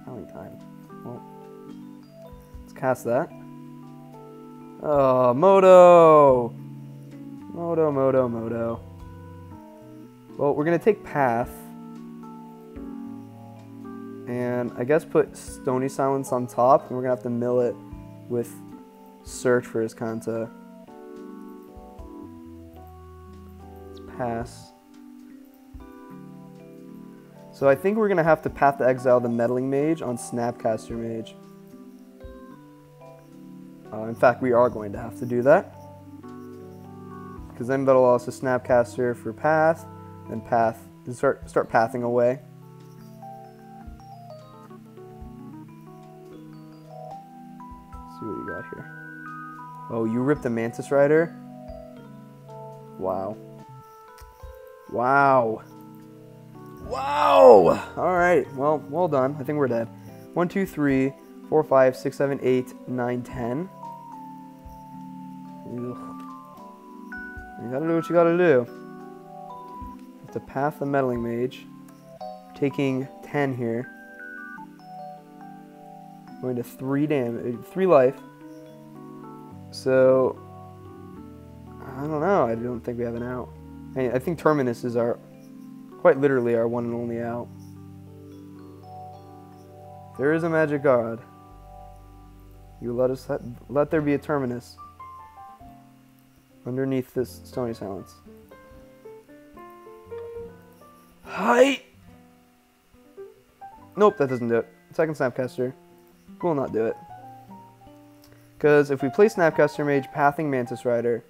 Telling time. Well, let's cast that. Oh, Moto! Moto, Moto, Moto. Well, we're going to take Path. And I guess put Stony Silence on top. And we're going to have to mill it with Search for his Kanta. Let's pass. So I think we're going to have to Path to exile the Meddling Mage on Snapcaster Mage. In fact, we are going to have to do that. Because then that'll allow us to Snapcaster for Path. Then Path, and start pathing away. Let's see what you got here. Oh, you ripped a Mantis Rider? Wow. Wow. Wow! Alright, well done. I think we're dead. 1, 2, 3, 4, 5, 6, 7, 8, 9, 10. Ugh. You gotta do what you gotta do. Have to path the Meddling Mage. Taking 10 here. Going to 3 damage, 3 life. So, I don't know. I don't think we have an out. I think Terminus is quite literally our one and only out. There is a magic god. You let there be a Terminus underneath this Stony Silence. Hi. Nope, that doesn't do it. Second Snapcaster will not do it. Because if we play Snapcaster Mage, pathing Mantis Rider,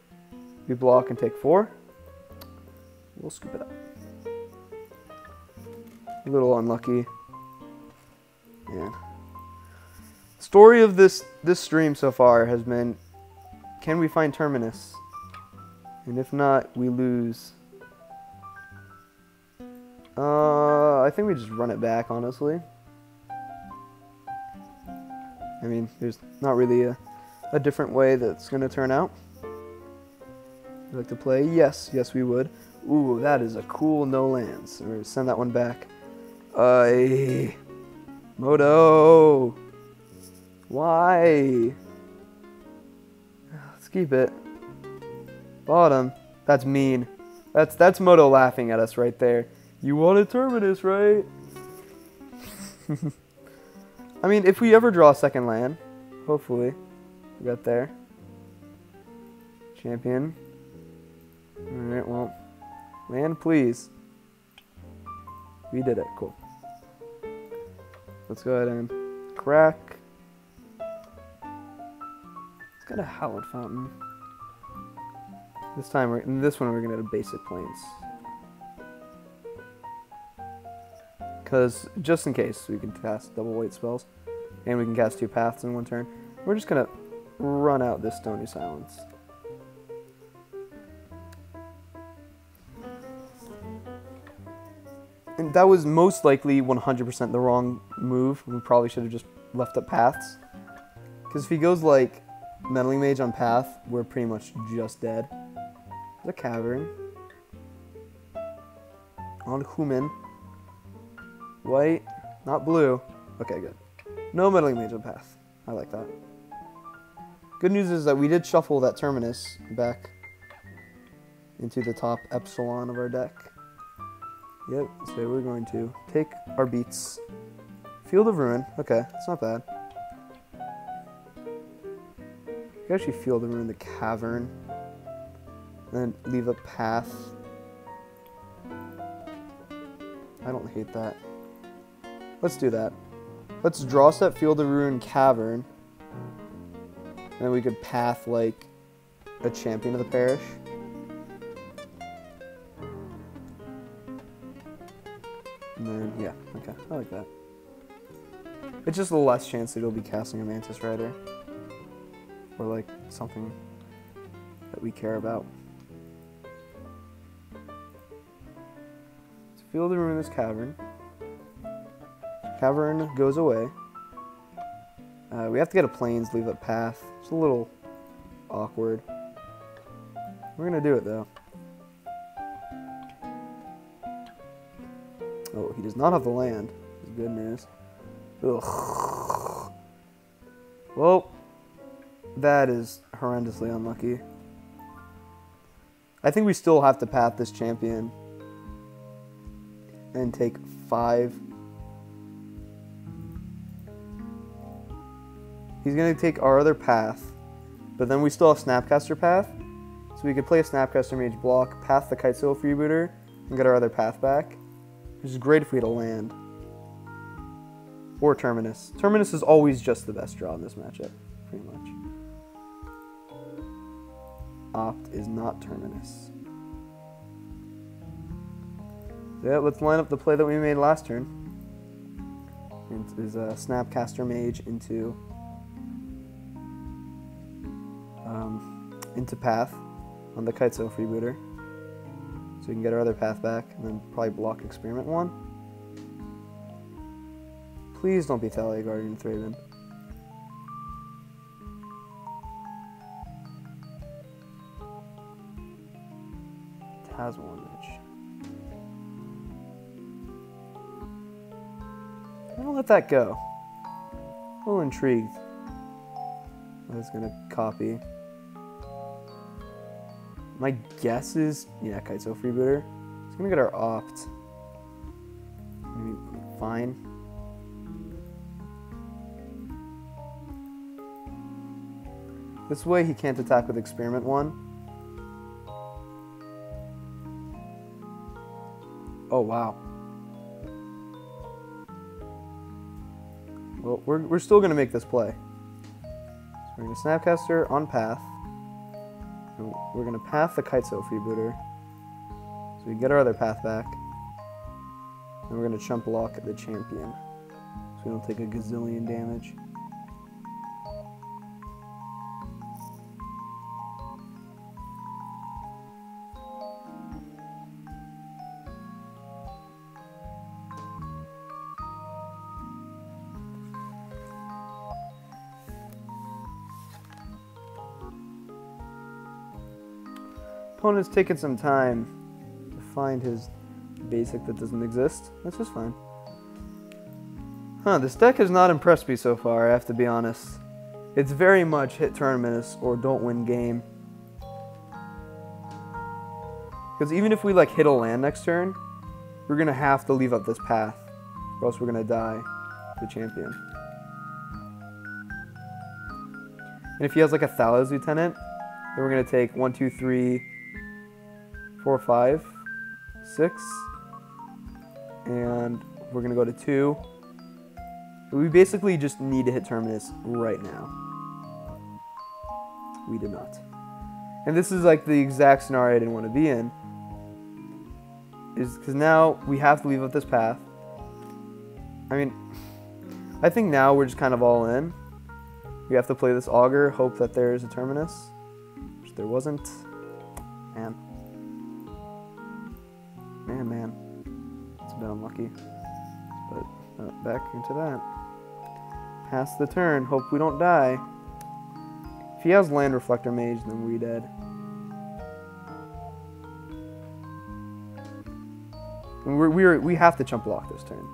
we block and take 4. We'll scoop it up. A little unlucky. Man. Story of this stream so far has been, can we find Terminus? And if not, we lose. I think we just run it back, honestly. I mean, there's not really a different way that's going to turn out. Would you like to play? Yes, we would. Ooh, that is a cool no lands. Or send that one back. Moto! Why? Let's keep it. Bottom. That's mean. That's Moto laughing at us right there. You wanted Terminus, right? I mean, if we ever draw a second land, hopefully, we got there. Champion. Alright, well, land, please. We did it. Cool. Let's go ahead and crack. It's got a Howled Fountain. This time, in this one, we're going to have basic planes. Because, just in case, we can cast double white spells. And we can cast 2 paths in one turn. We're just going to run out this Stony Silence. And that was most likely 100% the wrong move. We probably should have just left up paths. Because if he goes like Meddling Mage on path, we're pretty much just dead. There's a Cavern. On Human. White, not blue. Okay, good. No Meddling Mage on path. I like that. Good news is that we did shuffle that Terminus back into the top epsilon of our deck. Yep, so we're going to take our beats. Field of Ruin. Okay, that's not bad. You can actually Field of Ruin the Cavern. And then leave a path. I don't hate that. Let's do that. Let's draw set Field of Ruin Cavern. And then we could path like a Champion of the Parish. And then, yeah, okay, I like that. It's just a less chance that you'll be casting a Mantis Rider. Or like something that we care about. Let's Field of Ruin this Cavern. Cavern goes away. We have to get a Plains, leave a path. It's a little awkward. We're gonna do it though. Oh, he does not have the land. That's good news. Ugh. Well, that is horrendously unlucky. I think we still have to path this champion and take 5. He's going to take our other path, but then we still have Snapcaster path, so we could play a Snapcaster Mage block, path the Kitesail Freebooter, and get our other path back, which is great if we had a land. Or Terminus. Terminus is always just the best draw in this matchup, pretty much. Opt is not Terminus. So yeah, let's line up the play that we made last turn. It is a Snapcaster Mage into path on the Kitesail Freebooter. So we can get our other path back, and then probably block Experiment 1. Please don't be Thalia Guardian Thraben. Tasman Ridge. I'm gonna let that go. A little intrigued. I was gonna copy. My guess is, yeah, Kitesail Freebooter. It's gonna get our opt. Maybe fine. This way he can't attack with Experiment 1. Oh, wow. So we're still going to make this play. So we're going to Snapcaster on path. And we're going to path the Kitesail Freebooter. So we get our other path back. And we're going to chump block the champion. So we don't take a gazillion damage. Opponent's taking some time to find his basic that doesn't exist. That's just fine. This deck has not impressed me so far, I have to be honest. It's very much hit tournaments or don't win game. Because even if we like hit a land next turn, we're going to have to leave up this path, or else we're going to die to the champion. And if he has like a Thalos Lieutenant, then we're going to take 1, 2, 3, 4, 5, 6, and we're going to go to 2. We basically just need to hit Terminus right now. We did not. And this is like the exact scenario I didn't want to be in. Is because now we have to leave up this path. I mean, I think now we're just kind of all in. We have to play this Augur, hope that there's a Terminus, which there wasn't. Man. It's a bit unlucky. But back into that. Pass the turn, hope we don't die. If he has Land Reflector Mage, then we dead. And we have to chump block this turn.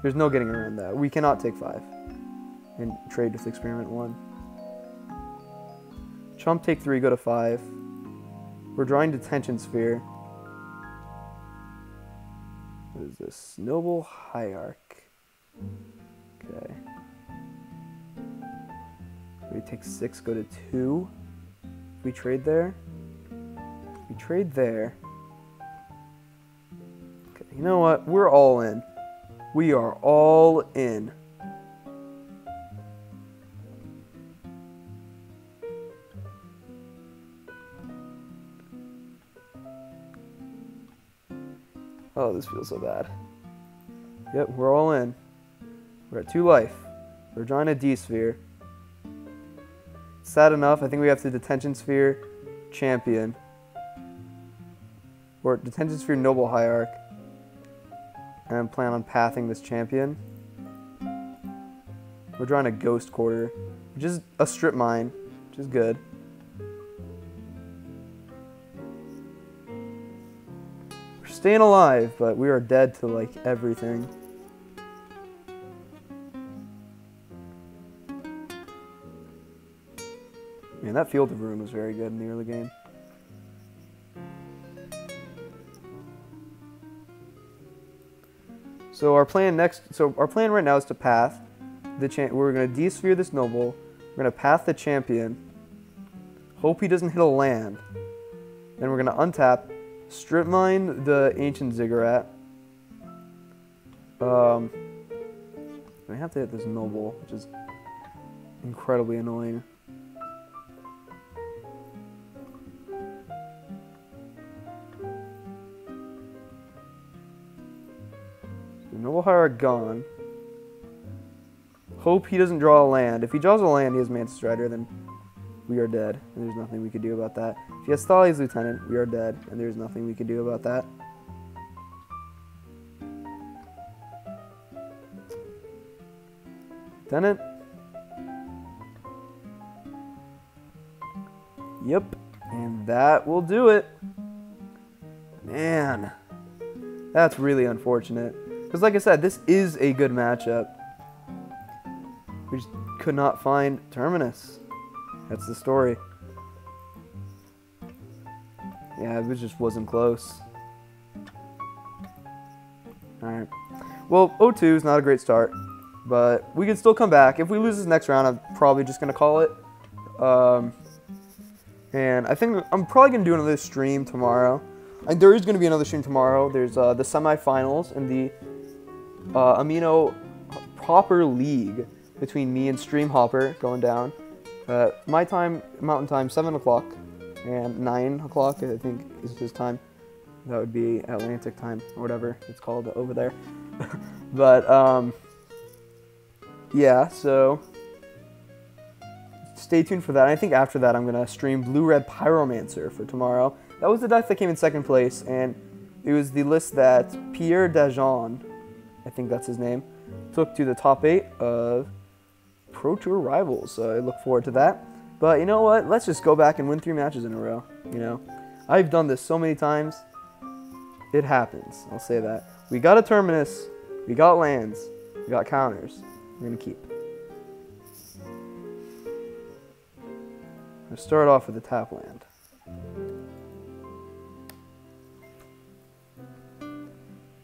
There's no getting around that. We cannot take 5 and trade with Experiment 1. Chump take 3, go to 5. We're drawing Detention Sphere. What is this? Noble Hierarch. Okay. We take 6, go to 2. We trade there. We trade there. Okay, you know what? We're all in. We are all in. Oh, this feels so bad. Yep, we're all in. We're at 2 life. We're drawing a D-Sphere. Sad enough, I think we have to Detention Sphere Champion. Or Detention Sphere Noble Hierarch. And plan on pathing this champion. We're drawing a Ghost Quarter, which is a strip mine, which is good. We're staying alive, but we are dead to like everything. Man, that Field of Ruin was very good in the early game. So our plan right now is to path the we're going to D-Sphere this Noble. We're going to path the champion. Hope he doesn't hit a land. Then we're going to untap, strip mine the Ancient Ziggurat. I have to hit this Noble, which is incredibly annoying. Noble Hierarch gone. Hope he doesn't draw a land. If he draws a land, he has Mantis Strider, then we are dead, and there's nothing we could do about that. If he has Thales Lieutenant, we are dead, and there's nothing we could do about that. Lieutenant. Yep, and that will do it. Man, that's really unfortunate. Because like I said, this is a good matchup. We just could not find Terminus. That's the story. Yeah, it just wasn't close. Alright. Well, 0-2 is not a great start. But we can still come back. If we lose this next round, I'm probably just going to call it. And I think I'm probably going to do another stream tomorrow. And there is going to be another stream tomorrow. There's the semifinals in the Amino Proper League, between me and Stream Hopper going down. My time, Mountain Time, 7 o'clock, and 9 o'clock, I think, is his time. That would be Atlantic time, or whatever it's called over there. But, yeah, so stay tuned for that. I think after that, I'm going to stream Blue-Red Pyromancer for tomorrow. That was the deck that came in second place, and it was the list that Pierre Dajon, I think that's his name, took to the top 8 of Pro Tour Rivals. So I look forward to that. But you know what? Let's just go back and win 3 matches in a row. You know, I've done this so many times. It happens. I'll say that. We got a Terminus. We got lands. We got counters. We're going to keep. Let's start off with the tap land.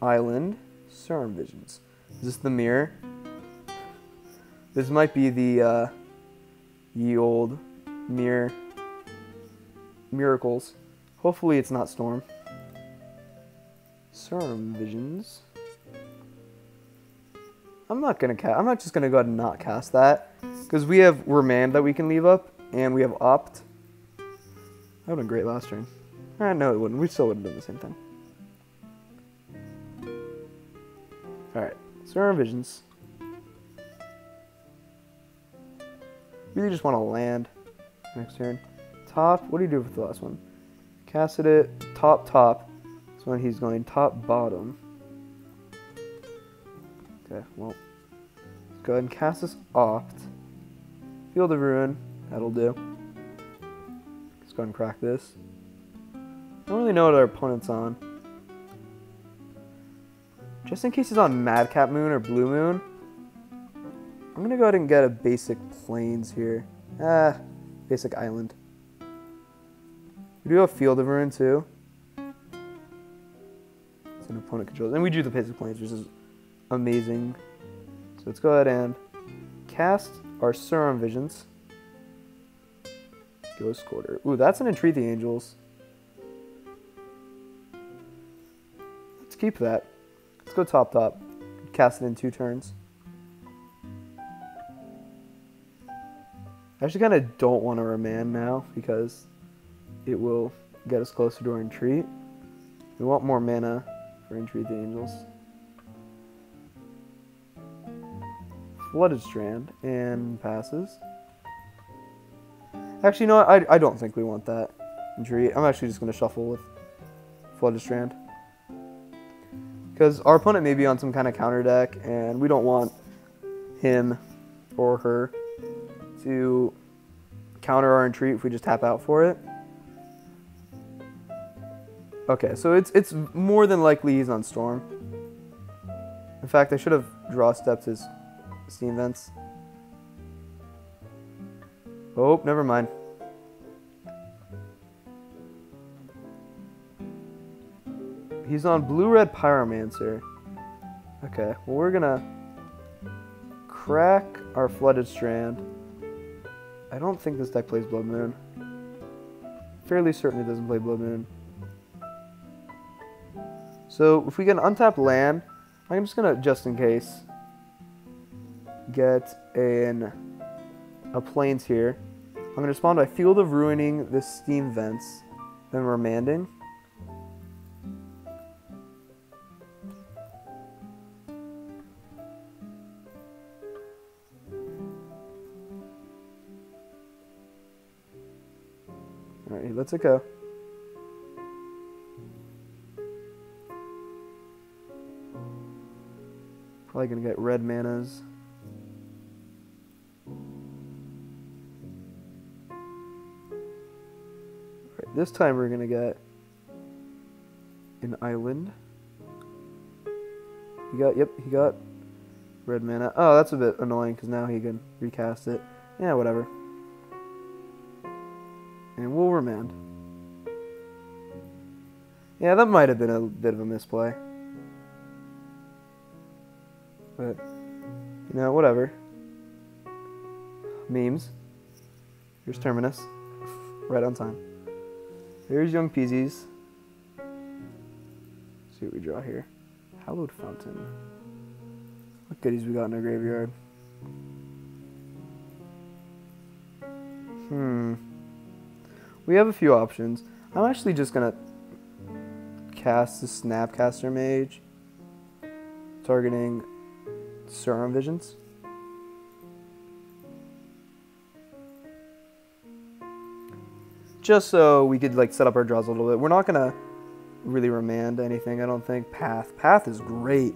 Island. Serum Visions. Is this the mirror? This might be the ye old mirror miracles. Hopefully it's not Storm. Serum Visions. I'm not just gonna go ahead and not cast that because we have Remand that we can leave up, and we have Opt. That would have been great last turn. No, it wouldn't. We still would have done the same thing. Alright, Serum Visions. Really just want to land next turn. Top, what do you do with the last one? Casted it, top. So when he's going top, bottom. Okay, well, let's go ahead and cast this Opt. Field of Ruin, that'll do. Let's go ahead and crack this. I don't really know what our opponent's on. Just in case he's on Madcap Moon or Blue Moon, I'm going to go ahead and get a basic Plains here. Basic Island. We do have Field of Ruin too. It's an opponent controls. And we do the basic Plains, which is amazing. So let's go ahead and cast our Serum Visions. Ghost Quarter. Ooh, that's an Entreat the Angels. Let's keep that. Let's go top. Cast it in 2 turns. I actually kind of don't want to remand now because it will get us closer to our Entreat. We want more mana for Entreat the Angels. Flooded Strand and passes. Actually, no, I don't think we want that Entreat. I'm actually just going to shuffle with Flooded Strand. Because our opponent may be on some kind of counter deck, and we don't want him or her to counter our Entreat if we just tap out for it. Okay, so it's more than likely he's on Storm. In fact, I should have draw stepped his Steam Vents. Oh, never mind. He's on Blue-Red Pyromancer. Okay, well we're gonna crack our Flooded Strand. I don't think this deck plays Blood Moon. Fairly certain it doesn't play Blood Moon. So if we get an untapped land, I'm just gonna, just in case, get a Plains here. I'm gonna respond by Field of Ruining the Steam Vents, then Remanding. Alright, he lets it go. Probably gonna get red manas. Alright, this time we're gonna get an island. He got red mana. Oh, that's a bit annoying because now he can recast it. Yeah, whatever. And we'll remand. Yeah, that might have been a bit of a misplay. But, you know, whatever. Memes. Here's Terminus. Right on time. Here's Young Peasies. See what we draw here. Hallowed Fountain. What goodies we got in our graveyard. We have a few options. I'm actually just gonna cast the Snapcaster Mage, targeting Serum Visions. Just so we could like set up our draws a little bit. We're not gonna really remand anything, I don't think. Path is great.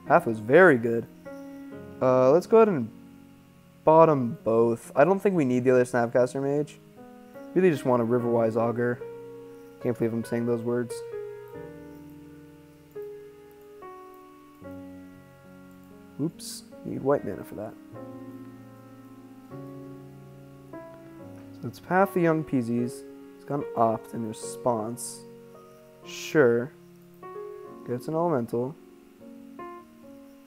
Path was very good. Let's go ahead and bottom both. I don't think we need the other Snapcaster Mage. Really just want a Riverwise Augur. Can't believe I'm saying those words. Oops, need white mana for that. So let's path the Young Peasies. It's got an opt in response. Sure. Gets an elemental.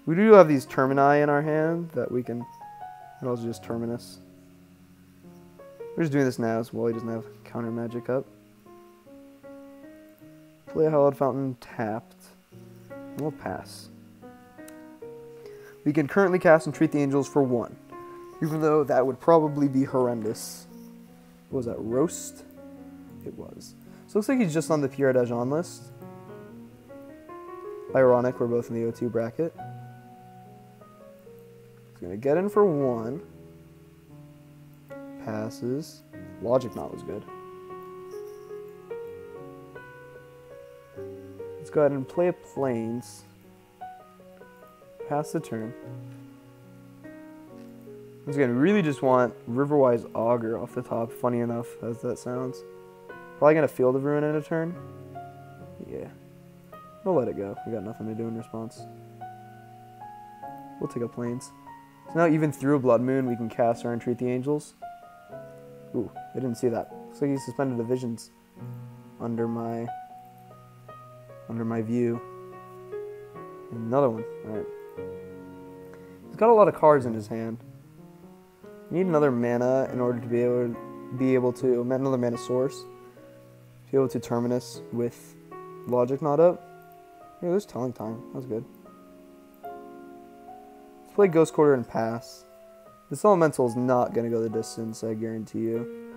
We do have these Termini in our hand that we can also just Terminus. We're just doing this now so Wally doesn't have counter magic up. Play a Hallowed Fountain tapped. And we'll pass. We can currently cast Entreat the Angels for 1. Even though that would probably be horrendous. What was that? Roast? It was. So it looks like he's just on the Pierre d'Agen list. Ironic, we're both in the O2 bracket. He's going to get in for 1. Passes. Logic Knot was good. Let's go ahead and play a Plains. Pass the turn. Once again, we really just want Riverwise Augur off the top, funny enough as that sounds. Probably going to Field of Ruin in a turn. Yeah. We'll let it go. We got nothing to do in response. We'll take a Plains. So now even through a Blood Moon, we can cast our Entreat the Angels. Ooh, I didn't see that. Looks like he suspended the visions under my view. Another one. Alright. He's got a lot of cards in his hand. You need another mana in order to be able to another mana source. To be able to Terminus with Logic Knot up. Yeah, there's Telling Time. That's good. Let's play Ghost Quarter and pass. This elemental is not going to go the distance, I guarantee you.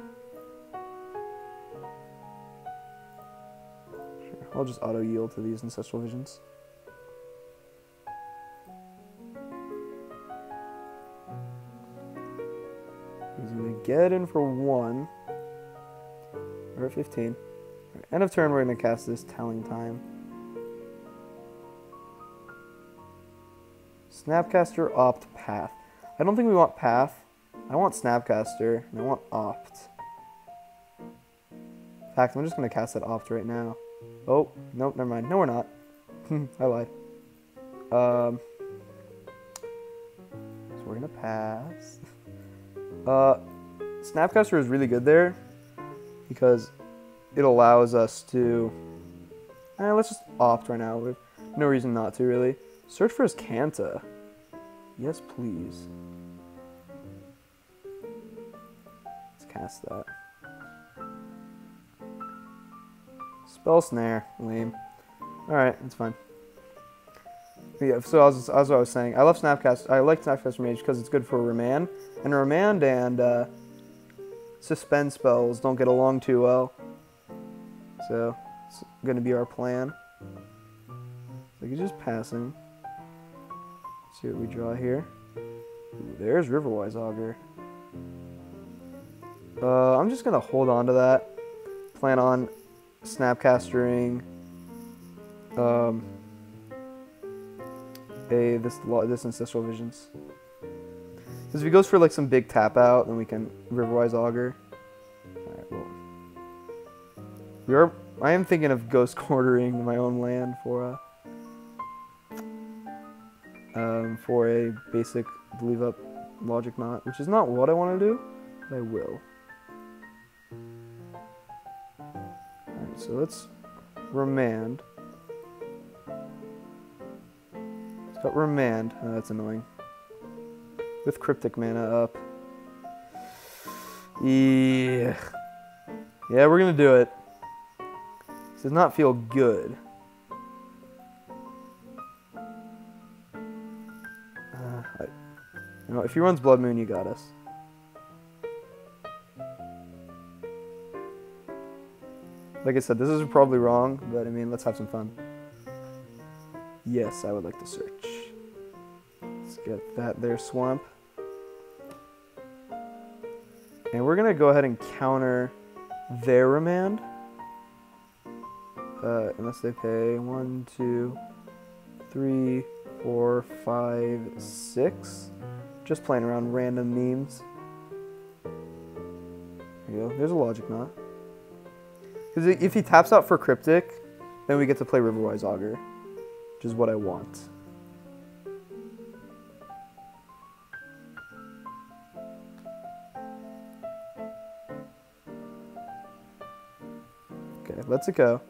Sure, I'll just auto yield to these Ancestral Visions. He's going to get in for 1. We're at 15. Right, end of turn, we're going to cast this Telling Time. Snapcaster, Opt, Path. I don't think we want Path. I want Snapcaster, and I want Opt. In fact, I'm just going to cast that Opt right now. Oh, nope, never mind. No, we're not. I lied. So we're going to pass. Snapcaster is really good there because it allows us to... let's just Opt right now. We have no reason not to, really. Search for his Kanta. Yes, please. Let's cast that. Spell Snare. Lame. Alright, that's fine. But yeah, so as I was saying, I love Snapcaster. I like Snapcaster Mage because it's good for Remand. And Remand and Suspend spells don't get along too well. So, it's going to be our plan. So he's just passing. See what we draw here. Ooh, there's Riverwise Augur. I'm just going to hold on to that. Plan on Snapcastering this Ancestral Visions. Because if he goes for like some big tap out, then we can Riverwise Augur. Alright, well. I am thinking of Ghost Quartering my own land for a basic Believe Up Logic Knot, which is not what I want to do, but I will. Alright, so let's Remand. It's got Remand. Oh, that's annoying. With Cryptic mana up. Yeah. Yeah, we're going to do it. This does not feel good. You know, if he runs Blood Moon, you got us. Like I said, this is probably wrong, but I mean, let's have some fun. Yes, I would like to search. Let's get that there, swamp. And we're gonna go ahead and counter their remand. Unless they pay 1, 2, 3, 4, 5, 6. Just playing around random memes. There you go. There's a logic knot. Because if he taps out for Cryptic, then we get to play Riverwise Augur, which is what I want. Okay, let's it go.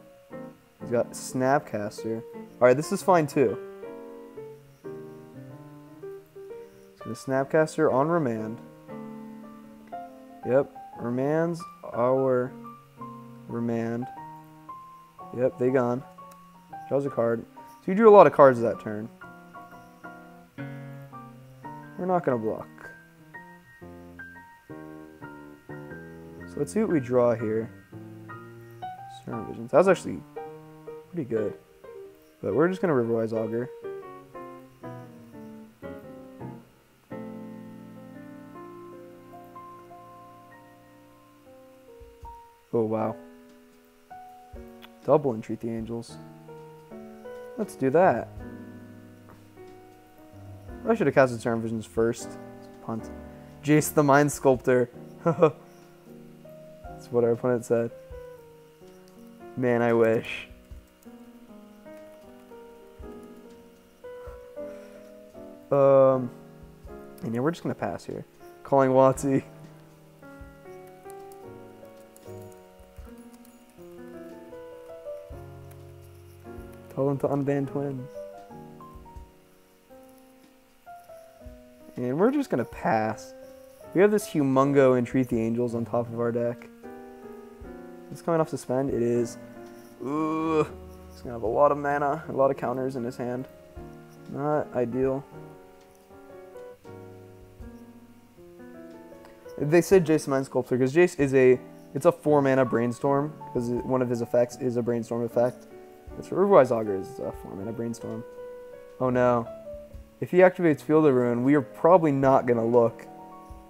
He's got Snapcaster. Alright, this is fine too. He's got a Snapcaster on Remand. Yep, Remand's our Remand. Yep, they gone. Draws a card. So you drew a lot of cards that turn. We're not going to block. So let's see what we draw here. Certain Visions. That was actually pretty good. But we're just going to Riverwise Augur. Oh, wow. Double Entreat the Angels. Let's do that. I should have casted Certain Visions first. Punt. Jace the Mind Sculptor. That's what our opponent said. Man, I wish. And yeah, we're just gonna pass here. Calling WotC. Tell them to unban twins. And we're just gonna pass. We have this humongo Entreat the Angels on top of our deck. It's coming off suspend. It is. Ooh, he's gonna have a lot of mana, a lot of counters in his hand. Not ideal. They said Jace Mind Sculptor because Jace is it's a 4 mana Brainstorm because one of his effects is a Brainstorm effect. That's what Riverwise Augur is a 4 mana Brainstorm. Oh no. If he activates Field of Ruin, we are probably not going to look.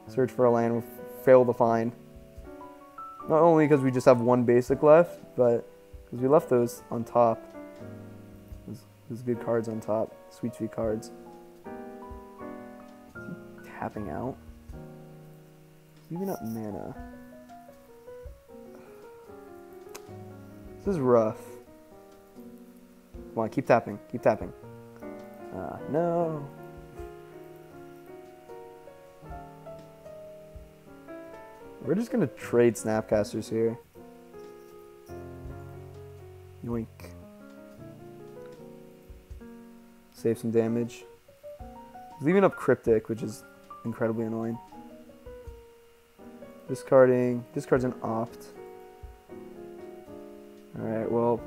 Search for a land we'll fail to find. Not only because we just have one basic left, but because we left those on top. Those good cards on top. Sweet, sweet cards. Tapping out. Leaving up mana. This is rough. Come on, keep tapping. Keep tapping. No. We're just gonna trade Snapcasters here. Yoink. Save some damage. Leaving up Cryptic, which is incredibly annoying. Discarding. Discards an opt. Alright, well.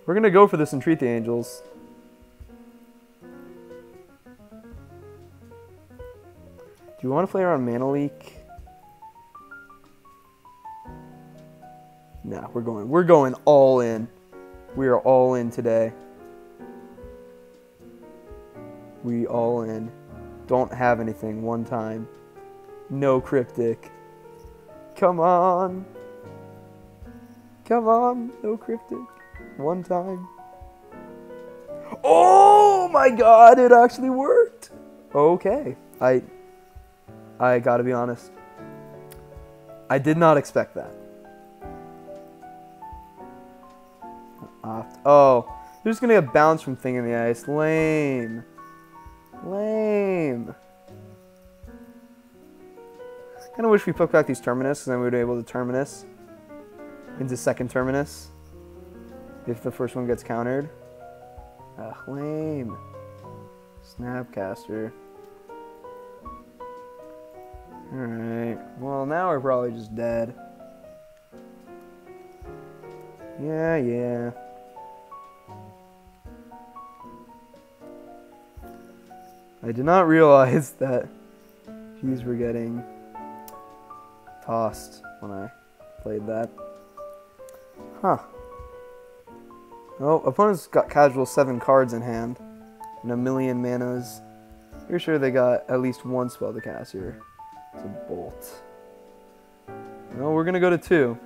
We're gonna go for this Entreat the Angels. Do you want to play around Mana Leak? Nah, we're going all in. We are all in today. We all in. Don't have anything one time. No Cryptic. Come on. Come on, no Cryptic. One time. Oh my god, it actually worked. Okay. I gotta be honest. I did not expect that. Opt. Oh, they're just gonna get bounced from Thing in the Ice. Lame. Lame. Kind of wish we put back these Terminus, and then we would be able to Terminus into second Terminus if the first one gets countered. Ugh, lame. Snapcaster. Alright. Well, now we're probably just dead. Yeah. I did not realize that these were getting tossed when I played that. Huh. Oh, opponents got casual 7 cards in hand and a million manas. You're sure they got at least one spell to cast here. It's a bolt. No, we're gonna go to 2.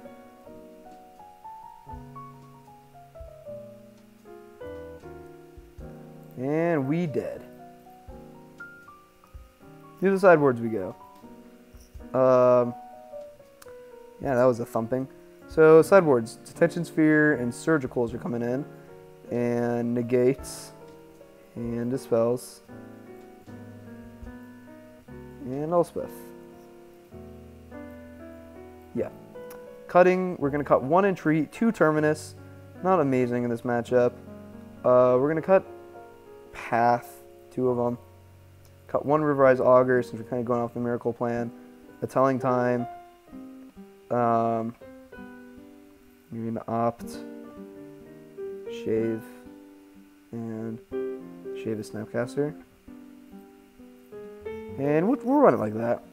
And we dead. Through the sideboards we go. Yeah, that was a thumping. So sideboards, Detention Sphere and Surgicals are coming in, and negates, and dispels, and Elspeth. Yeah. Cutting, we're gonna cut 1 Entreat, 2 Terminus. Not amazing in this matchup. We're gonna cut Path, 2 of them. Cut 1 Riverized Augur since we're kind of going off the Miracle Plan. A Telling Time. You're gonna opt, shave, and shave a Snapcaster. And we'll run it like that.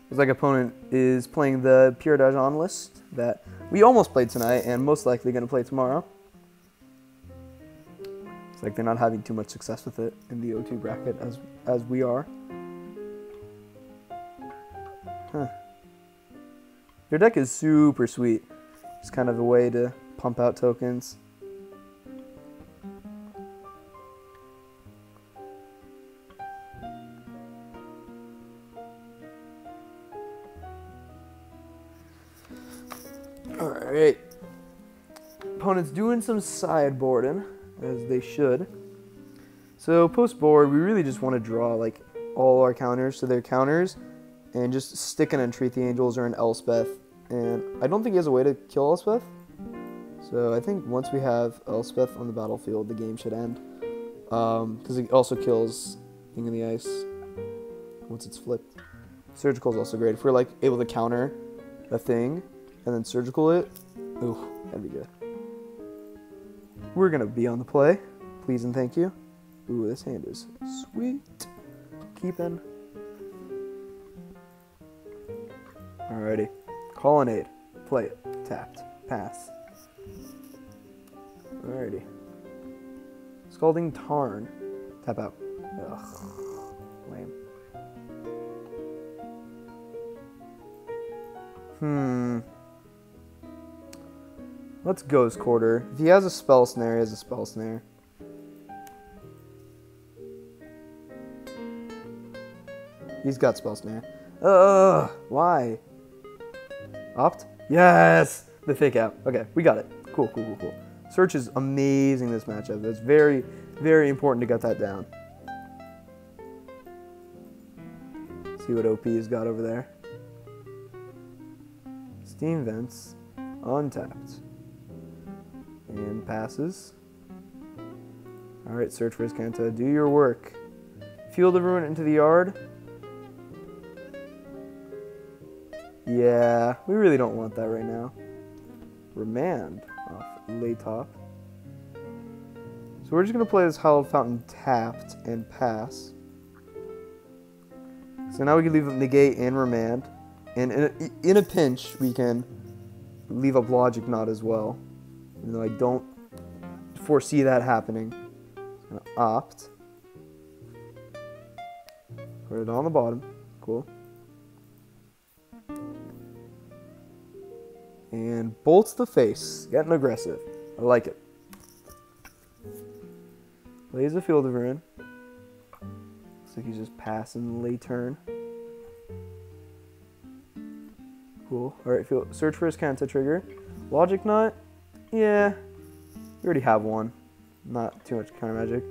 Looks like opponent is playing the Pure Dajon list that we almost played tonight and most likely gonna play tomorrow. It's like they're not having too much success with it in the O2 bracket as we are. Huh. Your deck is super sweet. It's kind of a way to pump out tokens. Alright. Opponent's doing some sideboarding, as they should. So post board, we really just want to draw like all our counters to their counters and just stick an Entreat the Angels or an Elspeth. And I don't think he has a way to kill Elspeth. So I think once we have Elspeth on the battlefield, the game should end. Because it also kills Thing in the Ice once it's flipped. Surgical is also great. If we're like able to counter a thing and then surgical it, ooh, that'd be good. We're gonna be on the play. Please and thank you. Ooh, this hand is sweet. Keeping. Alrighty. Colonnade. Play it. Tapped. Pass. Alrighty. Scalding Tarn. Tap out. Ugh. Lame. Let's Ghost Quarter. If he has a Spell Snare, he has a Spell Snare. He's got Spell Snare. Ugh. Why? Opt? Yes! The fake out. Okay, we got it. Cool, cool, cool, cool. Search is amazing this matchup. It's very, very important to get that down. See what OP's got over there. Steam Vents. Untapped. And passes. Alright, search for his Kanta. Do your work. Field of Ruin into the yard. Yeah, we really don't want that right now. Remand off lay top. So we're just going to play this Hallowed Fountain tapped and pass. So now we can leave up Negate and Remand. And in a pinch, we can leave up Logic Knot as well. Even though I don't foresee that happening. I'm going to opt. Put it on the bottom. Cool. And bolts the face. Getting aggressive. I like it. Plays a Field of Ruin. Looks like he's just passing late turn. Cool. Alright, search for his Kanta trigger. Logic Knot. Yeah. We already have one. Not too much counter magic.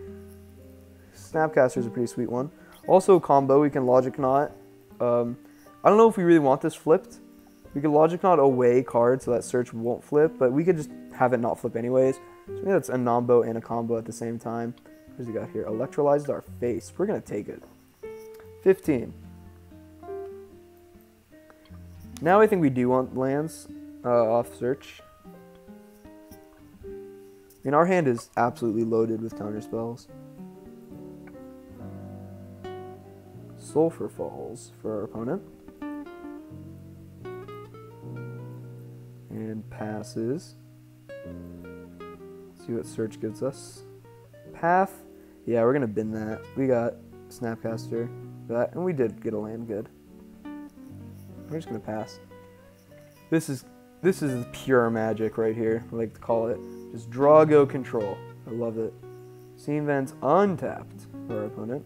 Snapcaster is a pretty sweet one. Also combo, we can Logic Knot. I don't know if we really want this flipped. We could Logic Knot away card so that search won't flip, but we could just have it not flip anyways. So maybe that's a Nombo and a combo at the same time. What's he got here? Electrolyzed our face. We're going to take it. 15. Now I think we do want lands off search. I mean, our hand is absolutely loaded with counter spells. Sulfur Falls for our opponent. And passes. See what search gives us. Path. Yeah, we're gonna bin that. We got Snapcaster, that, and we did get a land good. We're just gonna pass. This is pure magic right here. I like to call it. Just draw, go, control. I love it. Scene Vents untapped for our opponent.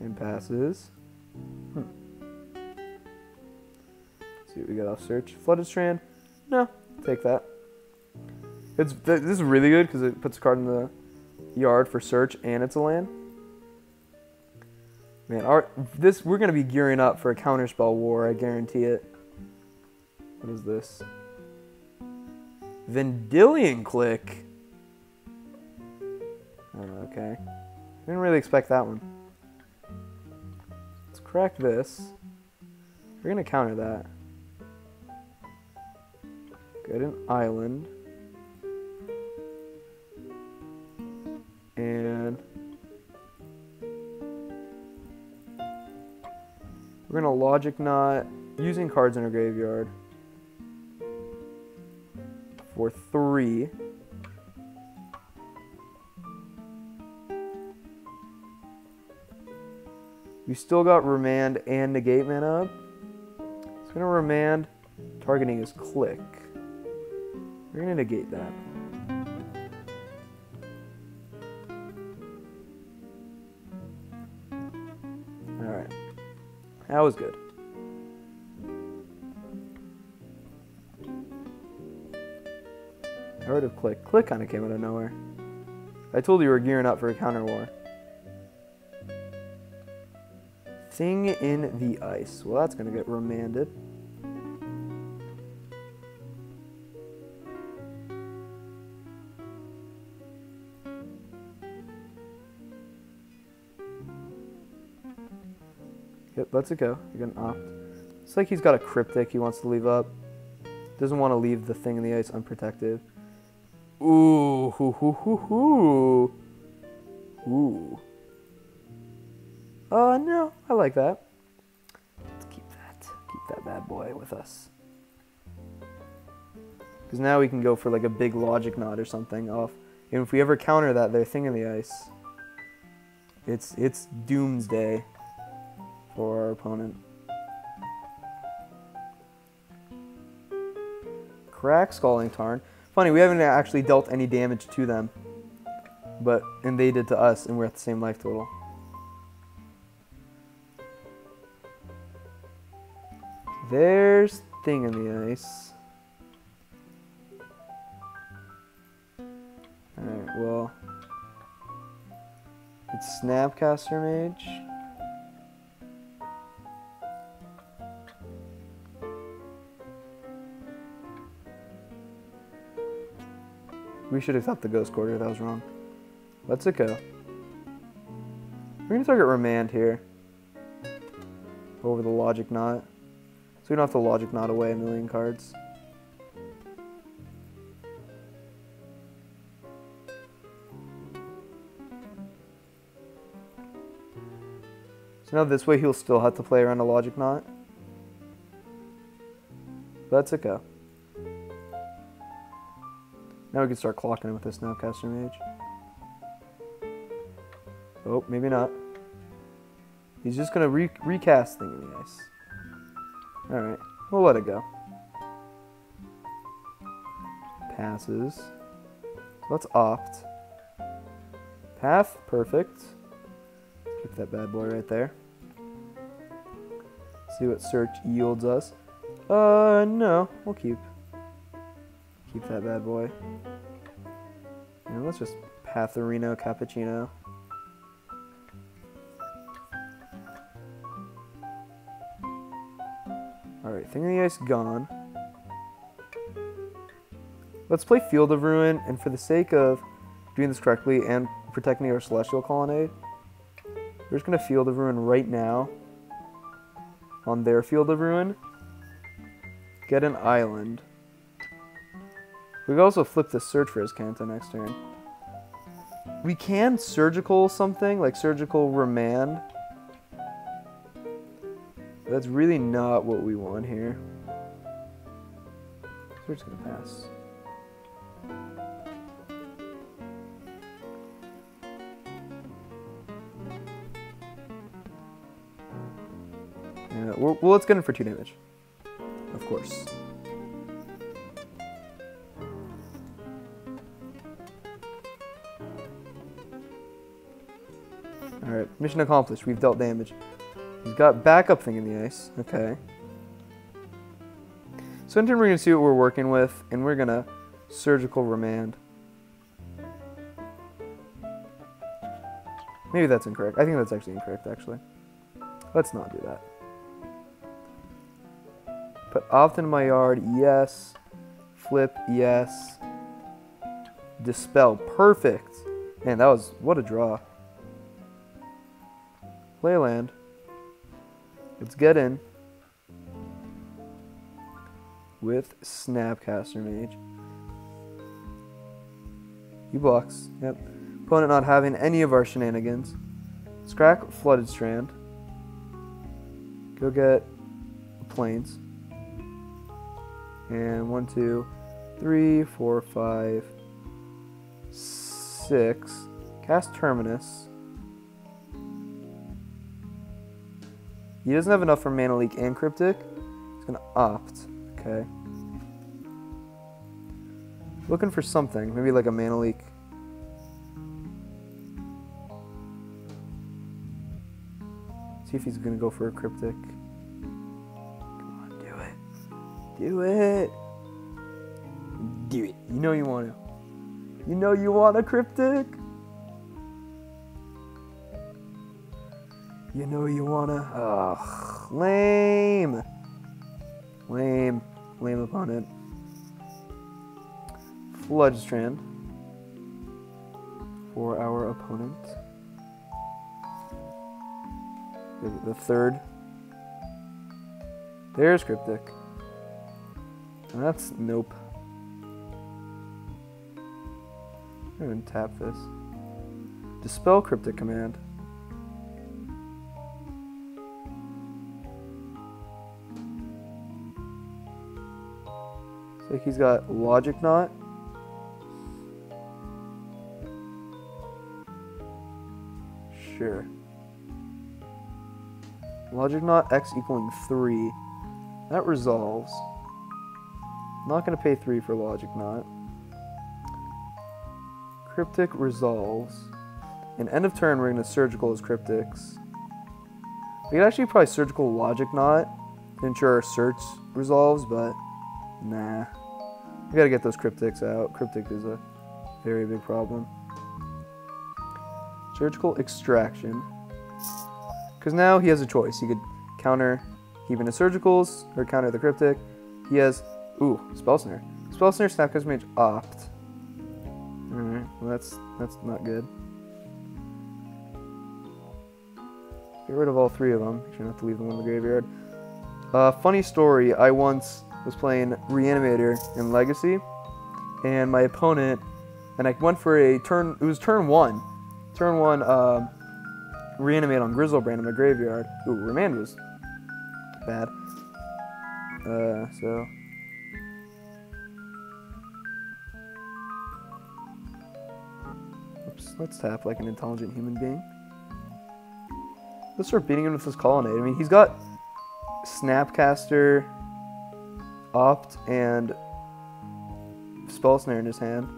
And passes. See what we got off search. Flooded Strand. No, take that. This is really good because it puts a card in the yard for search and it's a land. Man, we're gonna be gearing up for a counterspell war. I guarantee it. What is this? Vendilion Click. Oh, okay. Didn't really expect that one. Let's crack this. We're gonna counter that. Get an island. And we're gonna Logic Knot using cards in our graveyard for 3. We still got Remand and Negate mana up. It's gonna Remand, targeting his Click. We're gonna negate that. Alright. That was good. Heard of Click. Click kind of came out of nowhere. I told you we were gearing up for a counter war. Thing in the Ice. Well, that's going to get remanded. Yep, lets it go. You're going to opt. It's like he's got a Cryptic he wants to leave up. Doesn't want to leave the Thing in the Ice unprotected. Ooh, hoo, hoo, hoo, hoo. Ooh. No, I like that. Let's keep that bad boy with us. Because now we can go for like a big Logic Knot or something off. And if we ever counter that, their Thing in the Ice, it's doomsday for our opponent. Crack Scalding Tarn. Funny, we haven't actually dealt any damage to them, and they did to us, and we're at the same life total. There's Thing in the Ice. Alright, well, it's Snapcaster Mage. We should have thought the Ghost Quarter. That was wrong. Let's it go. We're going to target Remand here. Over the Logic Knot. So we don't have to Logic Knot away a million cards. So now this way he'll still have to play around a Logic Knot. Let's it go. Now we can start clocking him with this Snapcaster Mage. Oh, maybe not. He's just going to recast Thing in the Ice. Alright, we'll let it go. Passes. Let's opt. Path, perfect. Keep that bad boy right there. See what search yields us. No, we'll keep that bad boy. And let's just Patharino Cappuccino. Alright, Thing in the Ice gone. Let's play Field of Ruin, and for the sake of doing this correctly and protecting our Celestial Colonnade, we're just going to Field of Ruin right now on their Field of Ruin. Get an island. We can also flip the search for his Kanto next turn. We can surgical something, like surgical Remand. That's really not what we want here. we're just gonna pass. Well, let's get in for 2 damage. Of course. Alright, mission accomplished. We've dealt damage. He's got backup thing in the ice. Okay. So in turn, we're going to see what we're working with, and we're going to surgical remand. Maybe that's incorrect. I think that's actually incorrect, actually. Let's not do that. Put opt in my yard, yes. Flip, yes. Dispel, perfect. Man, that was, what a draw. Play land. Let's get in. With Snapcaster Mage. He blocks, yep. Opponent not having any of our shenanigans. Let's crack Flooded Strand. Go get Plains. And 1, 2, 3, 4, 5, 6. Cast Terminus. He doesn't have enough for Mana Leak and Cryptic. He's gonna opt. Okay. Looking for something. Maybe like a Mana Leak. See if he's gonna go for a Cryptic. Come on, do it. Do it. Do it. You know you want to. You know you want a Cryptic. You know you wanna. Ugh. Lame. Lame. Lame opponent. Flood Strand. For our opponent. The third. There's Cryptic. And that's nope. I'm gonna tap this. Dispel Cryptic command. Looks like he's got Logic Knot. Sure. Logic Knot X equaling 3. That resolves. I'm not going to pay 3 for Logic Knot. Cryptic resolves. And end of turn, we're going to Surgical as Cryptics. We could actually probably Surgical Logic Knot to ensure our search resolves, but nah. We got to get those Cryptics out. Cryptic is a very big problem. Surgical Extraction. Because now he has a choice. He could counter even his Surgicals or counter the Cryptic. He has, ooh, Spell Snare. Spell Snare, Snapcaster Mage, opt. Alright, well that's not good. Get rid of all 3 of them. Make sure not to leave them in the graveyard. Funny story, I once was playing Reanimator in Legacy, and my opponent, and I went for a turn, it was turn 1. Turn 1, Reanimate on Grizzlebrand in my graveyard. Ooh, Remand was bad. So. Oops, let's tap like an intelligent human being. Let's start beating him with this Colonnade. I mean, he's got Snapcaster, Opt, and Spell Snare in his hand.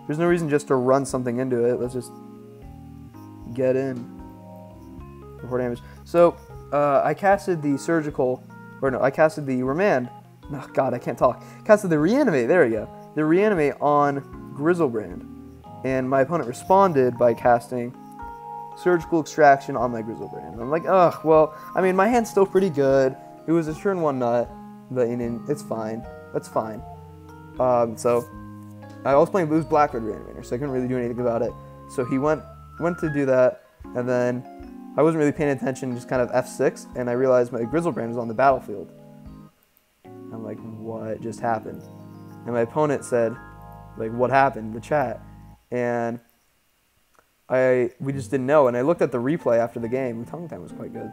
There's no reason just to run something into it. Let's just get in. 4 damage. So, I casted the Surgical, or no, I casted the Remand. Oh god, I can't talk. Casted the Reanimate, there we go. The Reanimate on Grizzlebrand. And my opponent responded by casting Surgical Extraction on my Grizzlebrand. I'm like, ugh, well, I mean, my hand's still pretty good. It was a turn 1 nut, but you know, it's fine. That's fine. So, I was playing Blue's Blackbird Reanimator, so I couldn't really do anything about it. So he went to do that, and then I wasn't really paying attention, just kind of F6, and I realized my Grizzlebrand was on the battlefield. I'm like, what just happened? And my opponent said, like, what happened in the chat? And we just didn't know, and I looked at the replay after the game. The tongue time was quite good.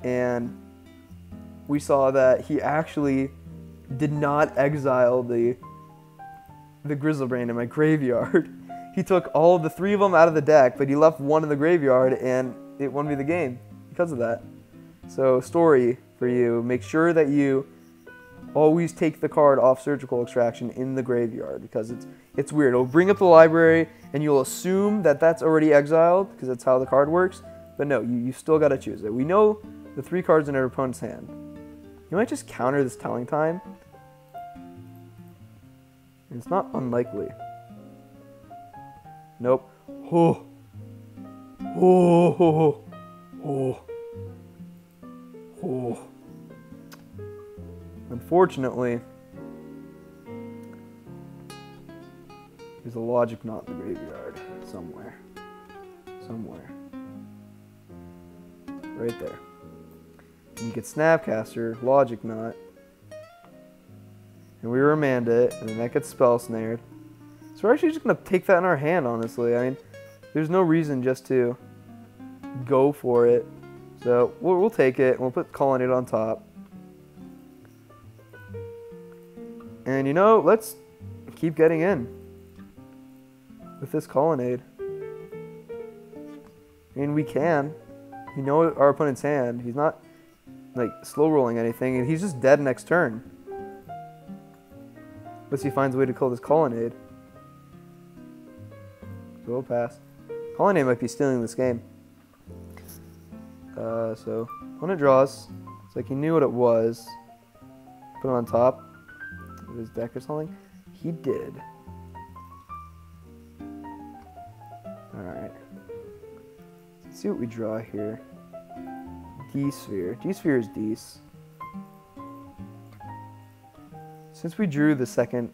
And we saw that he actually did not exile the Grizzlebrain in my graveyard. He took all of the 3 of them out of the deck, but he left 1 in the graveyard, and it won me the game because of that. So, story for you, make sure that you always take the card off Surgical Extraction in the graveyard, because it's weird. It'll bring up the library, and you'll assume that that's already exiled, because that's how the card works, but no, you still got to choose it. We know the 3 cards in our opponent's hand. You might just counter this Telling Time. It's not unlikely. Nope. Oh. Oh. Oh. Oh. Unfortunately, there's a Logic Knot in the graveyard somewhere. Somewhere. Right there. And you get Snapcaster, Logic Knot, and we remand it, and then that gets Spell Snared. So we're actually just going to take that in our hand, honestly. I mean, there's no reason just to go for it. So we'll take it, and we'll put Colonnade on top. And you know, let's keep getting in with this Colonnade. I mean, we can. You know our opponent's hand. He's not, like, slow rolling anything, and he's just dead next turn. Unless he finds a way to kill this Colonnade. So we'll pass. Colonnade might be stealing this game. So, opponent draws. It's like he knew what it was. Put it on top of his deck or something. He did. Alright. Let's see what we draw here. D-Sphere. D-Sphere is Dece. Since we drew the second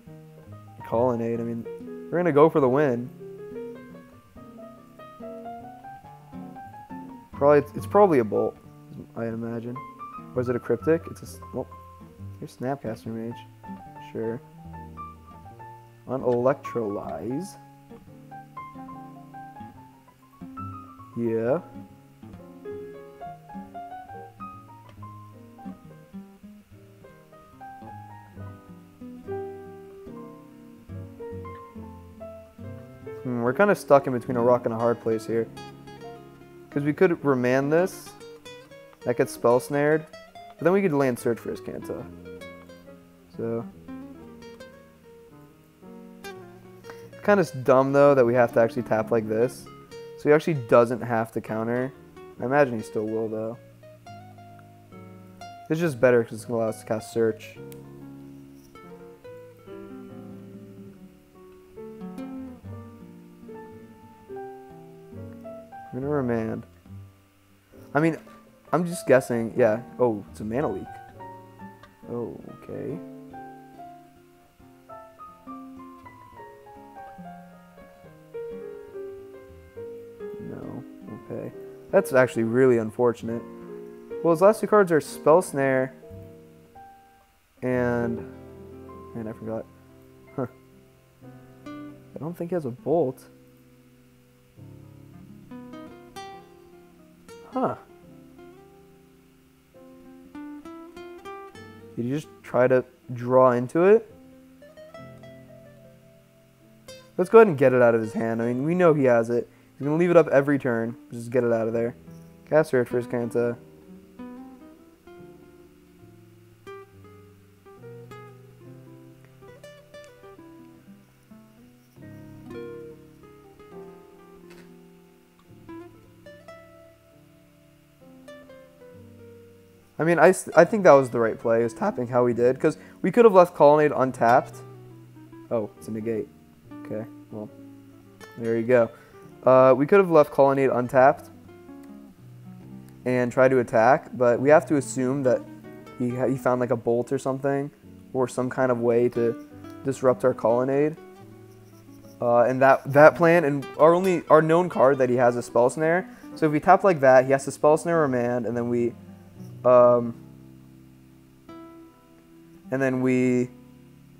Colonnade, I mean, we're going to go for the win. It's probably a Bolt, I imagine. Or is it a Cryptic? It's a... Well, here's Snapcaster Mage. Sure. On Electrolyze. Yeah. We're kind of stuck in between a rock and a hard place here. Because we could remand this. That gets Spell Snared. But then we could land Search for Azcanta. So. It's kind of dumb, though, that we have to actually tap like this. So he actually doesn't have to counter. I imagine he still will, though. It's just better because it's going to allow us to cast Search. I'm gonna remand. I mean, I'm just guessing. Yeah. Oh, it's a Mana Leak. Oh, okay. No. Okay. That's actually really unfortunate. Well, his last 2 cards are Spell Snare and... Man, I forgot. Huh. I don't think he has a Bolt. Huh. Did you just try to draw into it? Let's go ahead and get it out of his hand. I mean, we know he has it. He's going to leave it up every turn. Just get it out of there. Cast Search for Azcanta. I mean, I think that was the right play, is tapping how we did, because we could have left Colonnade untapped. Oh, it's a negate. Okay, well, there you go. We could have left Colonnade untapped and tried to attack, but we have to assume that he found like a Bolt or something, or some kind of way to disrupt our Colonnade. And that plan, and our known card that he has a Spell Snare. So if we tap like that, he has to Spell Snare Remand, and then we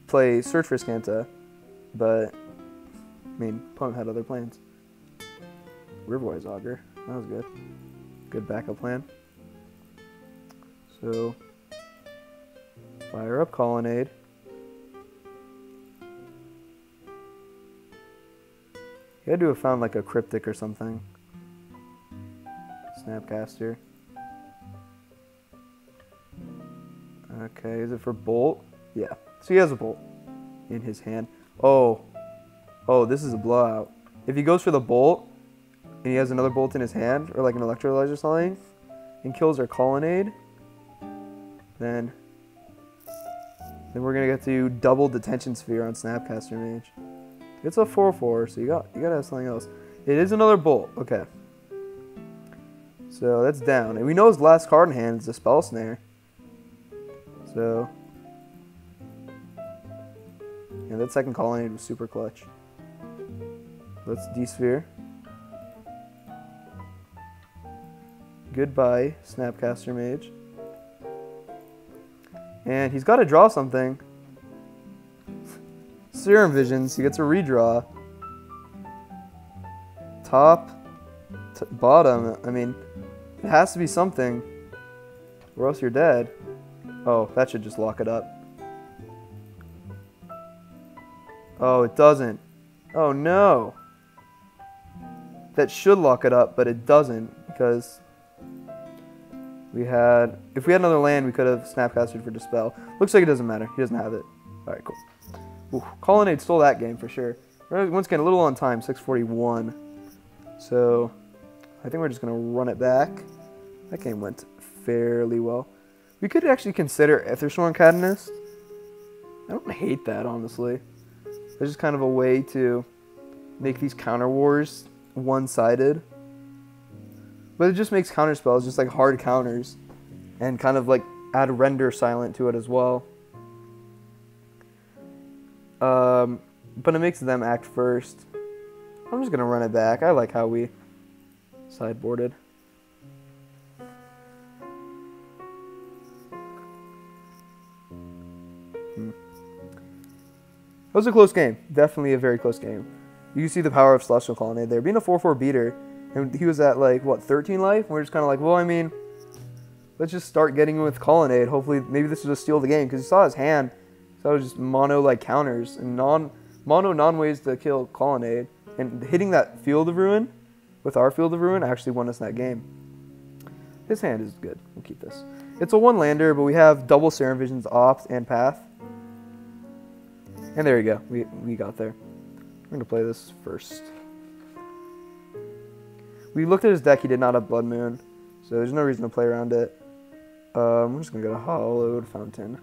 play Search for Azcanta, but I mean, opponent had other plans. Riverwise Augur, that was good. Good backup plan. So Fire up Colonnade. He had to have found like a Cryptic or something. Snapcaster. Okay, is it for Bolt? Yeah. So he has a Bolt in his hand. Oh. Oh, this is a blowout. If he goes for the Bolt, and he has another Bolt in his hand, or like an Electrolyze or something, and kills our Colonnade, then we're gonna get to double Detention Sphere on Snapcaster Mage. It's a 4/4, so you gotta have something else. It is another Bolt. Okay. So that's down, and we know his last card in hand is a Spell Snare. So, yeah, that second Colonnade was super clutch. Let's D-Sphere. Goodbye, Snapcaster Mage. And he's got to draw something. Serum Visions, he gets a redraw. Top, bottom, I mean, it has to be something, or else you're dead. Oh, that should just lock it up. Oh, it doesn't. Oh no. That should lock it up, but it doesn't, because if we had another land, we could have Snapcastered for Dispel. Looks like it doesn't matter. He doesn't have it. Alright, cool. Ooh, Colonnade stole that game for sure. Once again, a little on time, 6:41. So, I think we're just going to run it back. That game went fairly well. We could actually consider Aethersworn Catanist. I don't hate that, honestly. It's just kind of a way to make these counter wars one-sided. But it just makes counter spells just like hard counters. And kind of like add Render Silent to it as well. But it makes them act first. I'm just going to run it back. I like how we sideboarded. That was a close game. Definitely a very close game. You can see the power of Celestial Colonnade there. Being a 4/4 beater, and he was at like, what, 13 life? And we're just kind of like, well, I mean, let's just start getting with Colonnade. Hopefully, maybe this will just steal the game. Because you saw his hand. So it was just mono like counters and mono non-ways to kill Colonnade. And hitting that Field of Ruin with our Field of Ruin actually won us that game. His hand is good. We'll keep this. It's a one-lander, but we have double Serum Visions, Opt, and Path. And there you go. We got there. We're going to play this first. We looked at his deck. He did not have Blood Moon, so there's no reason to play around it. I'm just going to get a Hollowed Fountain.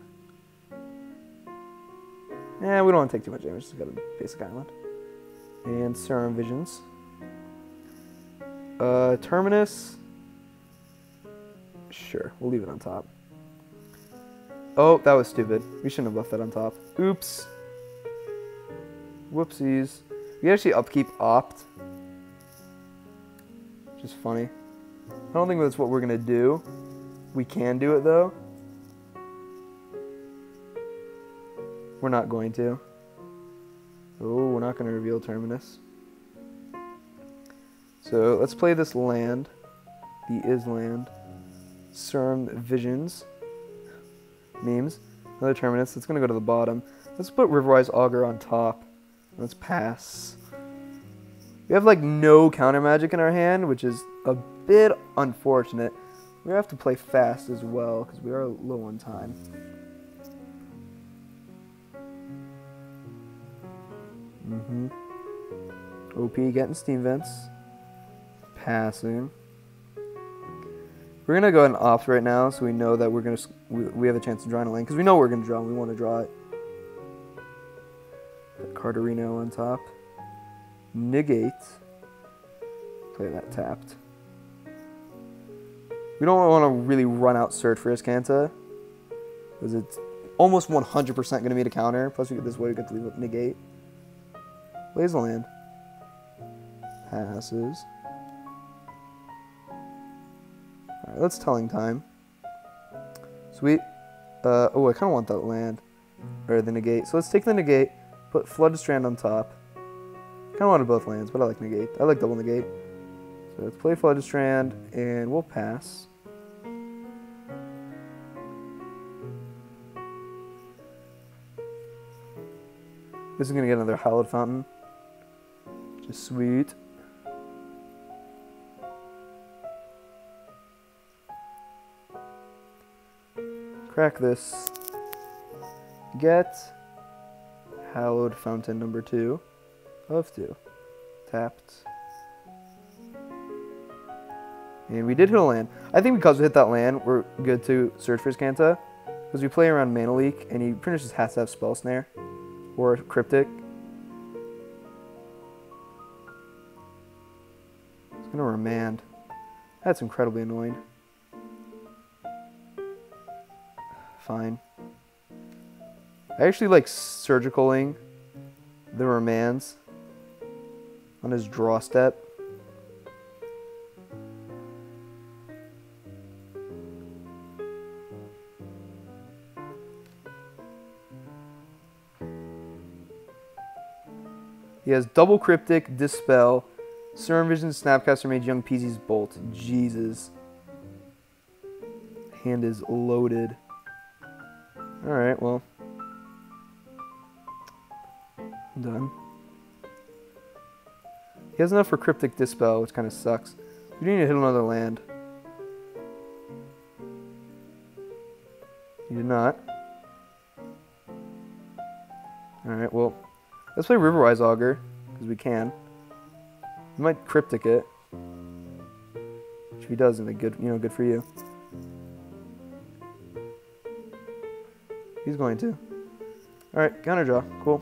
Yeah, we don't want to take too much damage. Just got a basic island. And Serum Visions. Terminus. Sure, we'll leave it on top. Oh, that was stupid. We shouldn't have left that on top. Oops. Whoopsies. We actually upkeep Opt. Which is funny. I don't think that's what we're going to do. We can do it, though. We're not going to. Oh, we're not going to reveal Terminus. So, let's play this land. The Island. Serum Visions. Memes. Another Terminus. It's going to go to the bottom. Let's put Riverwise Augur on top. Let's pass. We have like no counter magic in our hand, which is a bit unfortunate. We have to play fast as well, because we are low on time. OP getting Steam Vents. Passing. We're going to go ahead and opt right now, so we know that we're going to we have a chance to draw in a lane, because we know we're going to draw and we want to draw it. Carterino on top. Negate. Play that tapped. We don't want to really run out Search for Iskanta, because it's almost 100% going to be a counter. Plus, we get this way we get to leave it Negate. Plays a land. Passes. Alright, let's Telling Time. Sweet. Oh, I kind of want that land. Or the Negate. So let's take the Negate. Put Flooded Strand on top. Kind of wanted both lands, but I like Negate. I like double Negate. So let's play Flooded Strand, and we'll pass. This is gonna get another hallowed fountain. Just sweet. Crack this. Get hallowed fountain number 2 of 2. Tapped. And we did hit a land. I think because we hit that land, we're good to search for his Kanta. Because we play around Mana Leak, and he pretty much just has to have Spell Snare. Or Cryptic. It's gonna remand. That's incredibly annoying. Fine. I actually like surgicaling the remands on his draw step. He has double Cryptic, Dispel, Serum Vision, Snapcaster Mage, Young Peasy's Bolt. Jesus. Hand is loaded. Alright, well. I'm done. He has enough for Cryptic Dispel, which kind of sucks. We need to hit another land. He did not. Alright, well. Let's play Riverwise Augur, because we can. We might Cryptic it. Which if he does, then good, good for you. He's going to. Alright, counter draw. Cool.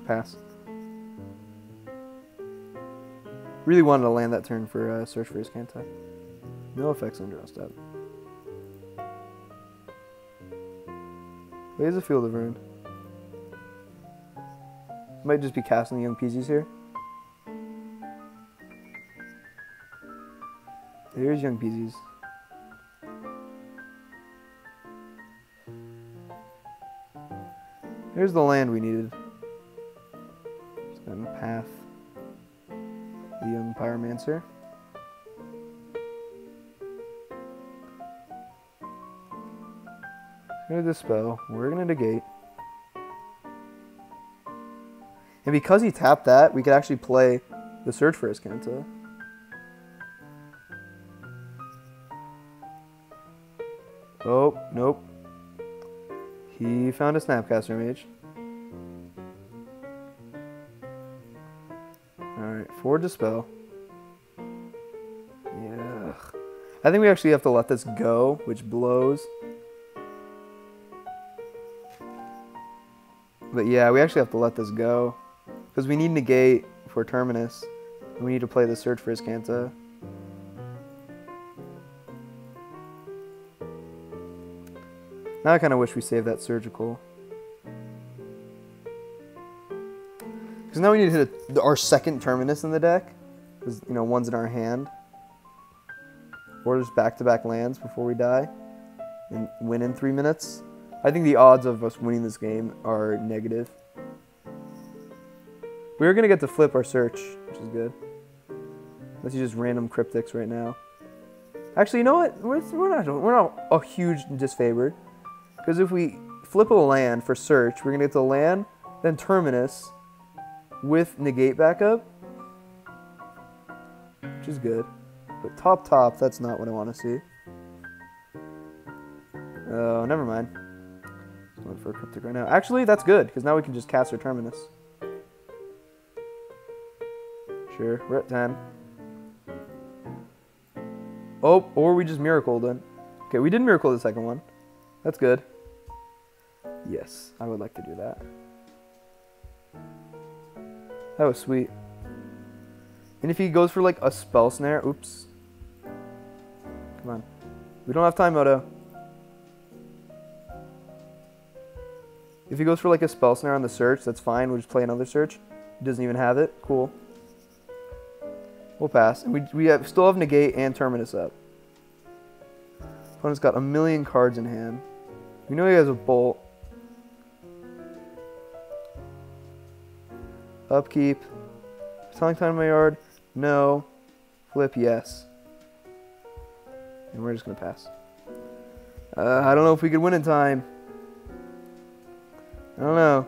Pass. Really wanted to land that turn for search for his Kanta. No effects on draw step. Plays a Field of Ruin. Might just be casting the Young Peasies here. There's Young Peasies. Here's the land we needed. Just gonna path the Young Pyromancer. Gonna Dispel. We're gonna negate. And because he tapped that, we could actually play the search for his Kanta. Oh, nope. He found a Snapcaster Mage. Alright, 4 Dispel. Yeah. I think we actually have to let this go, which blows. But yeah, we actually have to let this go. Because we need negate for Terminus. And we need to play the search for his Kanta. Now I kind of wish we saved that surgical. Because now we need to hit our second Terminus in the deck. Because, one's in our hand. Or just back-to-back lands before we die. And win in 3 minutes. I think the odds of us winning this game are negative. We're going to get to flip our search, which is good. Unless you just random Cryptics right now. Actually, you know what? We're not a huge disfavored. Because if we flip a land for search, we're going to get to land, then Terminus with negate backup. Which is good. But top, that's not what I want to see. Oh, never mind. I'm going for a Cryptic right now. Actually, that's good, because now we can just cast our Terminus. Sure, we're at 10. Oh, or we just Miracle then. Okay, we did Miracle the second one. That's good. Yes, I would like to do that. That was sweet. And if he goes for like a Spell Snare, oops. Come on. We don't have time, Moto. If he goes for like a Spell Snare on the search, that's fine. We'll just play another search. He doesn't even have it. Cool. We'll pass. And we still have negate and Terminus up. Opponent's got a million cards in hand. We know he has a Bolt. Upkeep. Telling time in my yard. No. Flip, yes. And we're just going to pass. I don't know if we could win in time. I don't know.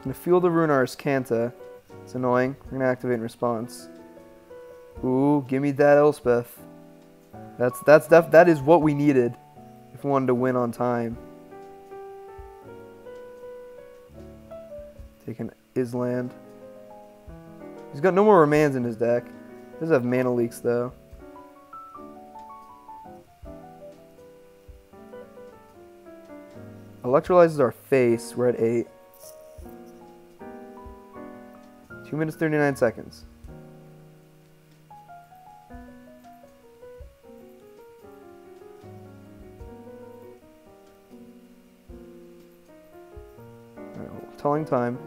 Gonna Field of Ruin Canta. It's annoying. We're gonna activate in response. Ooh, give me that Elspeth. That is what we needed if we wanted to win on time. Taking Island. He's got no more Remands in his deck. He does have mana leaks though. Electrolyzes our face. We're at 8. 2 minutes 39 seconds. Alright, telling time.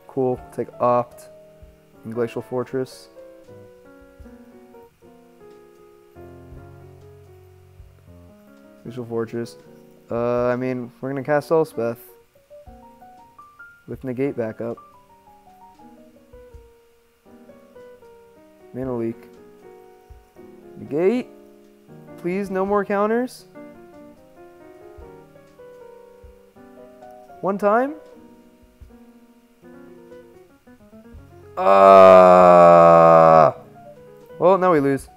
Cool. Take Opt and Glacial Fortress. Glacial Fortress. I mean, we're gonna cast Elspeth with Negate back up. Mana leak. Negate. Please, no more counters. One time. Well, now we lose.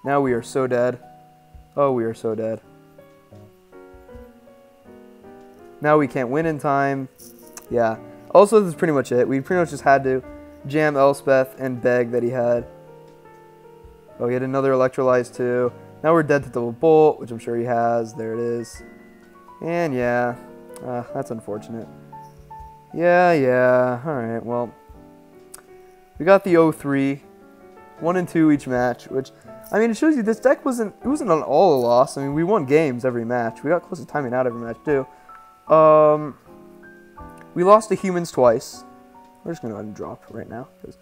Now we are so dead. Oh, we are so dead. Now we can't win in time. Yeah. Also, this is pretty much it. We pretty much just had to jam Elspeth and beg that he had. Oh, he had another Electrolyze too. Now we're dead to Double Bolt, which I'm sure he has. There it is. And yeah. That's unfortunate. Yeah. Alright, well. We got the 0-3. 1 and 2 each match, which, I mean, it shows you this deck wasn't an all a loss. I mean, we won games every match. We got close to timing out every match too. We lost to Humans twice. We're just gonna go ahead and drop right now because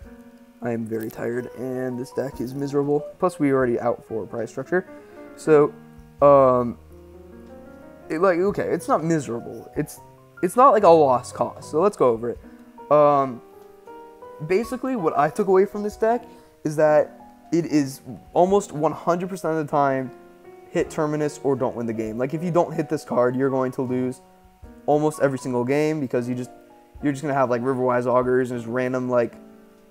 I am very tired and this deck is miserable. Plus, we already out for prize structure, so okay, it's not miserable. It's not like a lost cause. So let's go over it. Basically, what I took away from this deck is that it is almost 100% of the time hit Terminus or don't win the game. Like, if you don't hit this card, you're going to lose almost every single game because you're just gonna have like Riverwise Augurs and just random like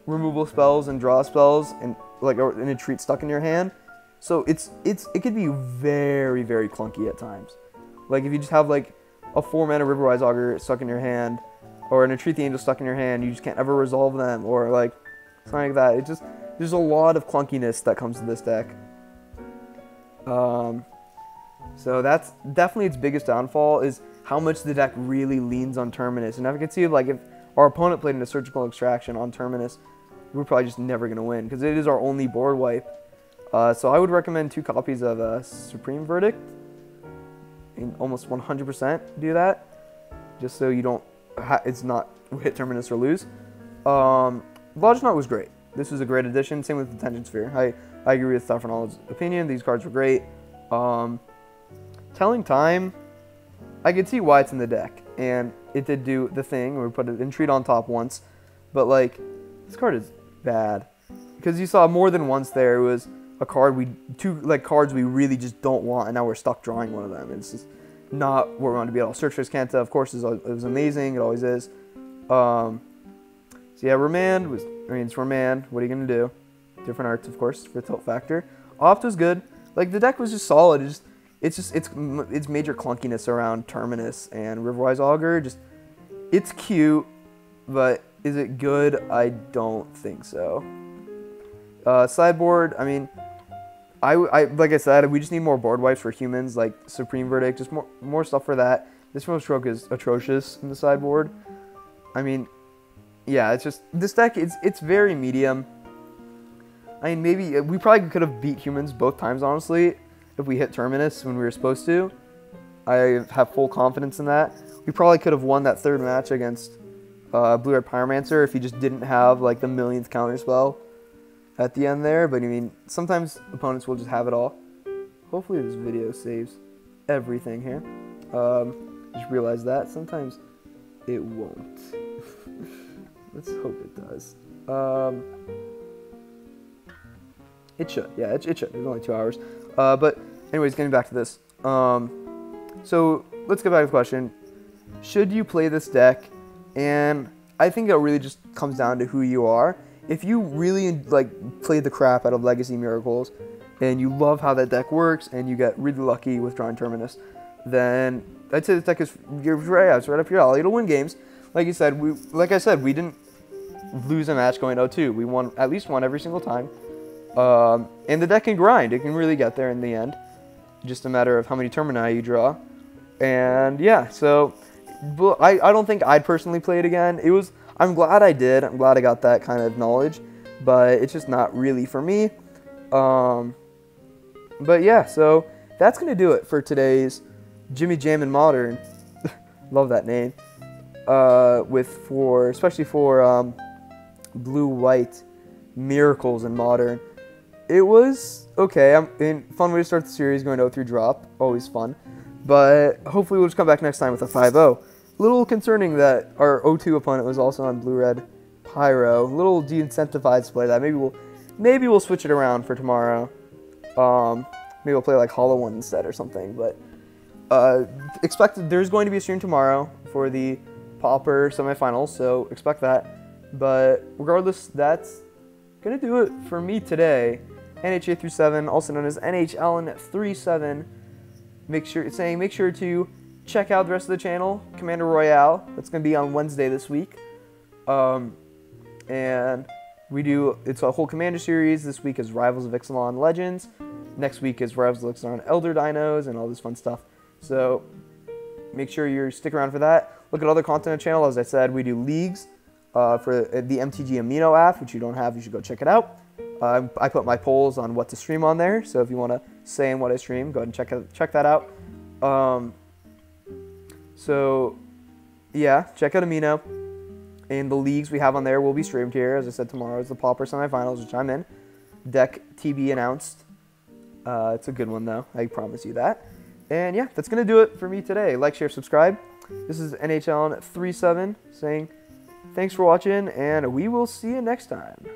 removal spells and draw spells and like an Entreat stuck in your hand. So it could be very, very clunky at times. Like if you just have like a 4-mana Riverwise Augur stuck in your hand, or an Entreat the Angel stuck in your hand, you just can't ever resolve them, or like something like that. There's a lot of clunkiness that comes to this deck. So that's definitely its biggest downfall, is how much the deck really leans on Terminus. And I can see, like, if our opponent played in a Surgical Extraction on Terminus, we're probably just never going to win, because it is our only board wipe. So I would recommend 2 copies of Supreme Verdict. And almost 100% do that, just so you don't, it's not hit Terminus or lose. Logiknot was great. This was a great addition. Same with the Tension Sphere. I agree with Staffernoll's opinion. These cards were great. Telling Time, I could see why it's in the deck, and it did do the thing where we put an Entreat on top once, but like, this card is bad because you saw more than once there was a card cards we really just don't want, and now we're stuck drawing one of them. It's just not what we want to be at all. Searchers Canta, of course, it was amazing. It always is. So yeah, Remand it's Remand. What are you gonna do? Different arts, of course, for tilt factor. Opt was good. Like, the deck was just solid. It's major clunkiness around Terminus and Riverwise Augur. It's cute, but is it good? I don't think so. Sideboard, I mean, I like I said, we just need more board wipes for humans, like Supreme Verdict, just more stuff for that. This From Stroke is atrocious in the sideboard. I mean, yeah, it's just, this deck, it's very medium. I mean, maybe, we probably could have beat humans both times, honestly, if we hit Terminus when we were supposed to. I have full confidence in that. We probably could have won that third match against Blue-Red Pyromancer if he just didn't have, like, the millionth counterspell at the end there. But, I mean, sometimes opponents will just have it all. Hopefully this video saves everything here. Just realize that. Sometimes it won't. Let's hope it does. It should. Yeah, it should. It's only 2 hours. But anyways, getting back to this. So So let's get back to the question. Should you play this deck? And I think it really just comes down to who you are. If you really like play the crap out of Legacy Miracles and you love how that deck works and you get really lucky with drawing Terminus, then I'd say this deck is right up your alley. It'll win games. Like I said, we didn't lose a match going 0-2. We won at least one every single time. And the deck can grind. It can really get there in the end. Just a matter of how many Termini you draw. And yeah, so I don't think I'd personally play it again. I'm glad I did. I'm glad I got that kind of knowledge, but it's just not really for me. But yeah, so that's gonna do it for today's Jammin Modern. Love that name. Especially for blue-white miracles in Modern. It was okay. Fun way to start the series, going 0-3 drop. Always fun. But hopefully we'll just come back next time with a 5-0. Little concerning that our 0-2 opponent was also on blue-red Pyro. A little de-incentivized to play that. Maybe we'll switch it around for tomorrow. Maybe we'll play like Hollow One instead or something. But there's going to be a stream tomorrow for the Pauper semifinals, so expect that. But regardless, that's gonna do it for me today. NH837, also known as NHLN37. Make sure to check out the rest of the channel, Commander Royale. That's gonna be on Wednesday this week. And it's a whole Commander series. This week is Rivals of Ixalan Legends. Next week is Rivals of Ixalan Elder Dinos and all this fun stuff. So make sure you stick around for that. Look at other content on the channel. As I said, we do leagues for the MTG Amino app, which you don't have. You should go check it out. I put my polls on what to stream on there, so if you want to say in what I stream, go ahead and check that out. So yeah, check out Amino. And the leagues we have on there will be streamed here. As I said, tomorrow is the Pauper semifinals, which I'm in. Deck TB announced. It's a good one though, I promise you that. And yeah, that's gonna do it for me today. Like, share, subscribe. This is NHLN37 saying thanks for watching, and we will see you next time.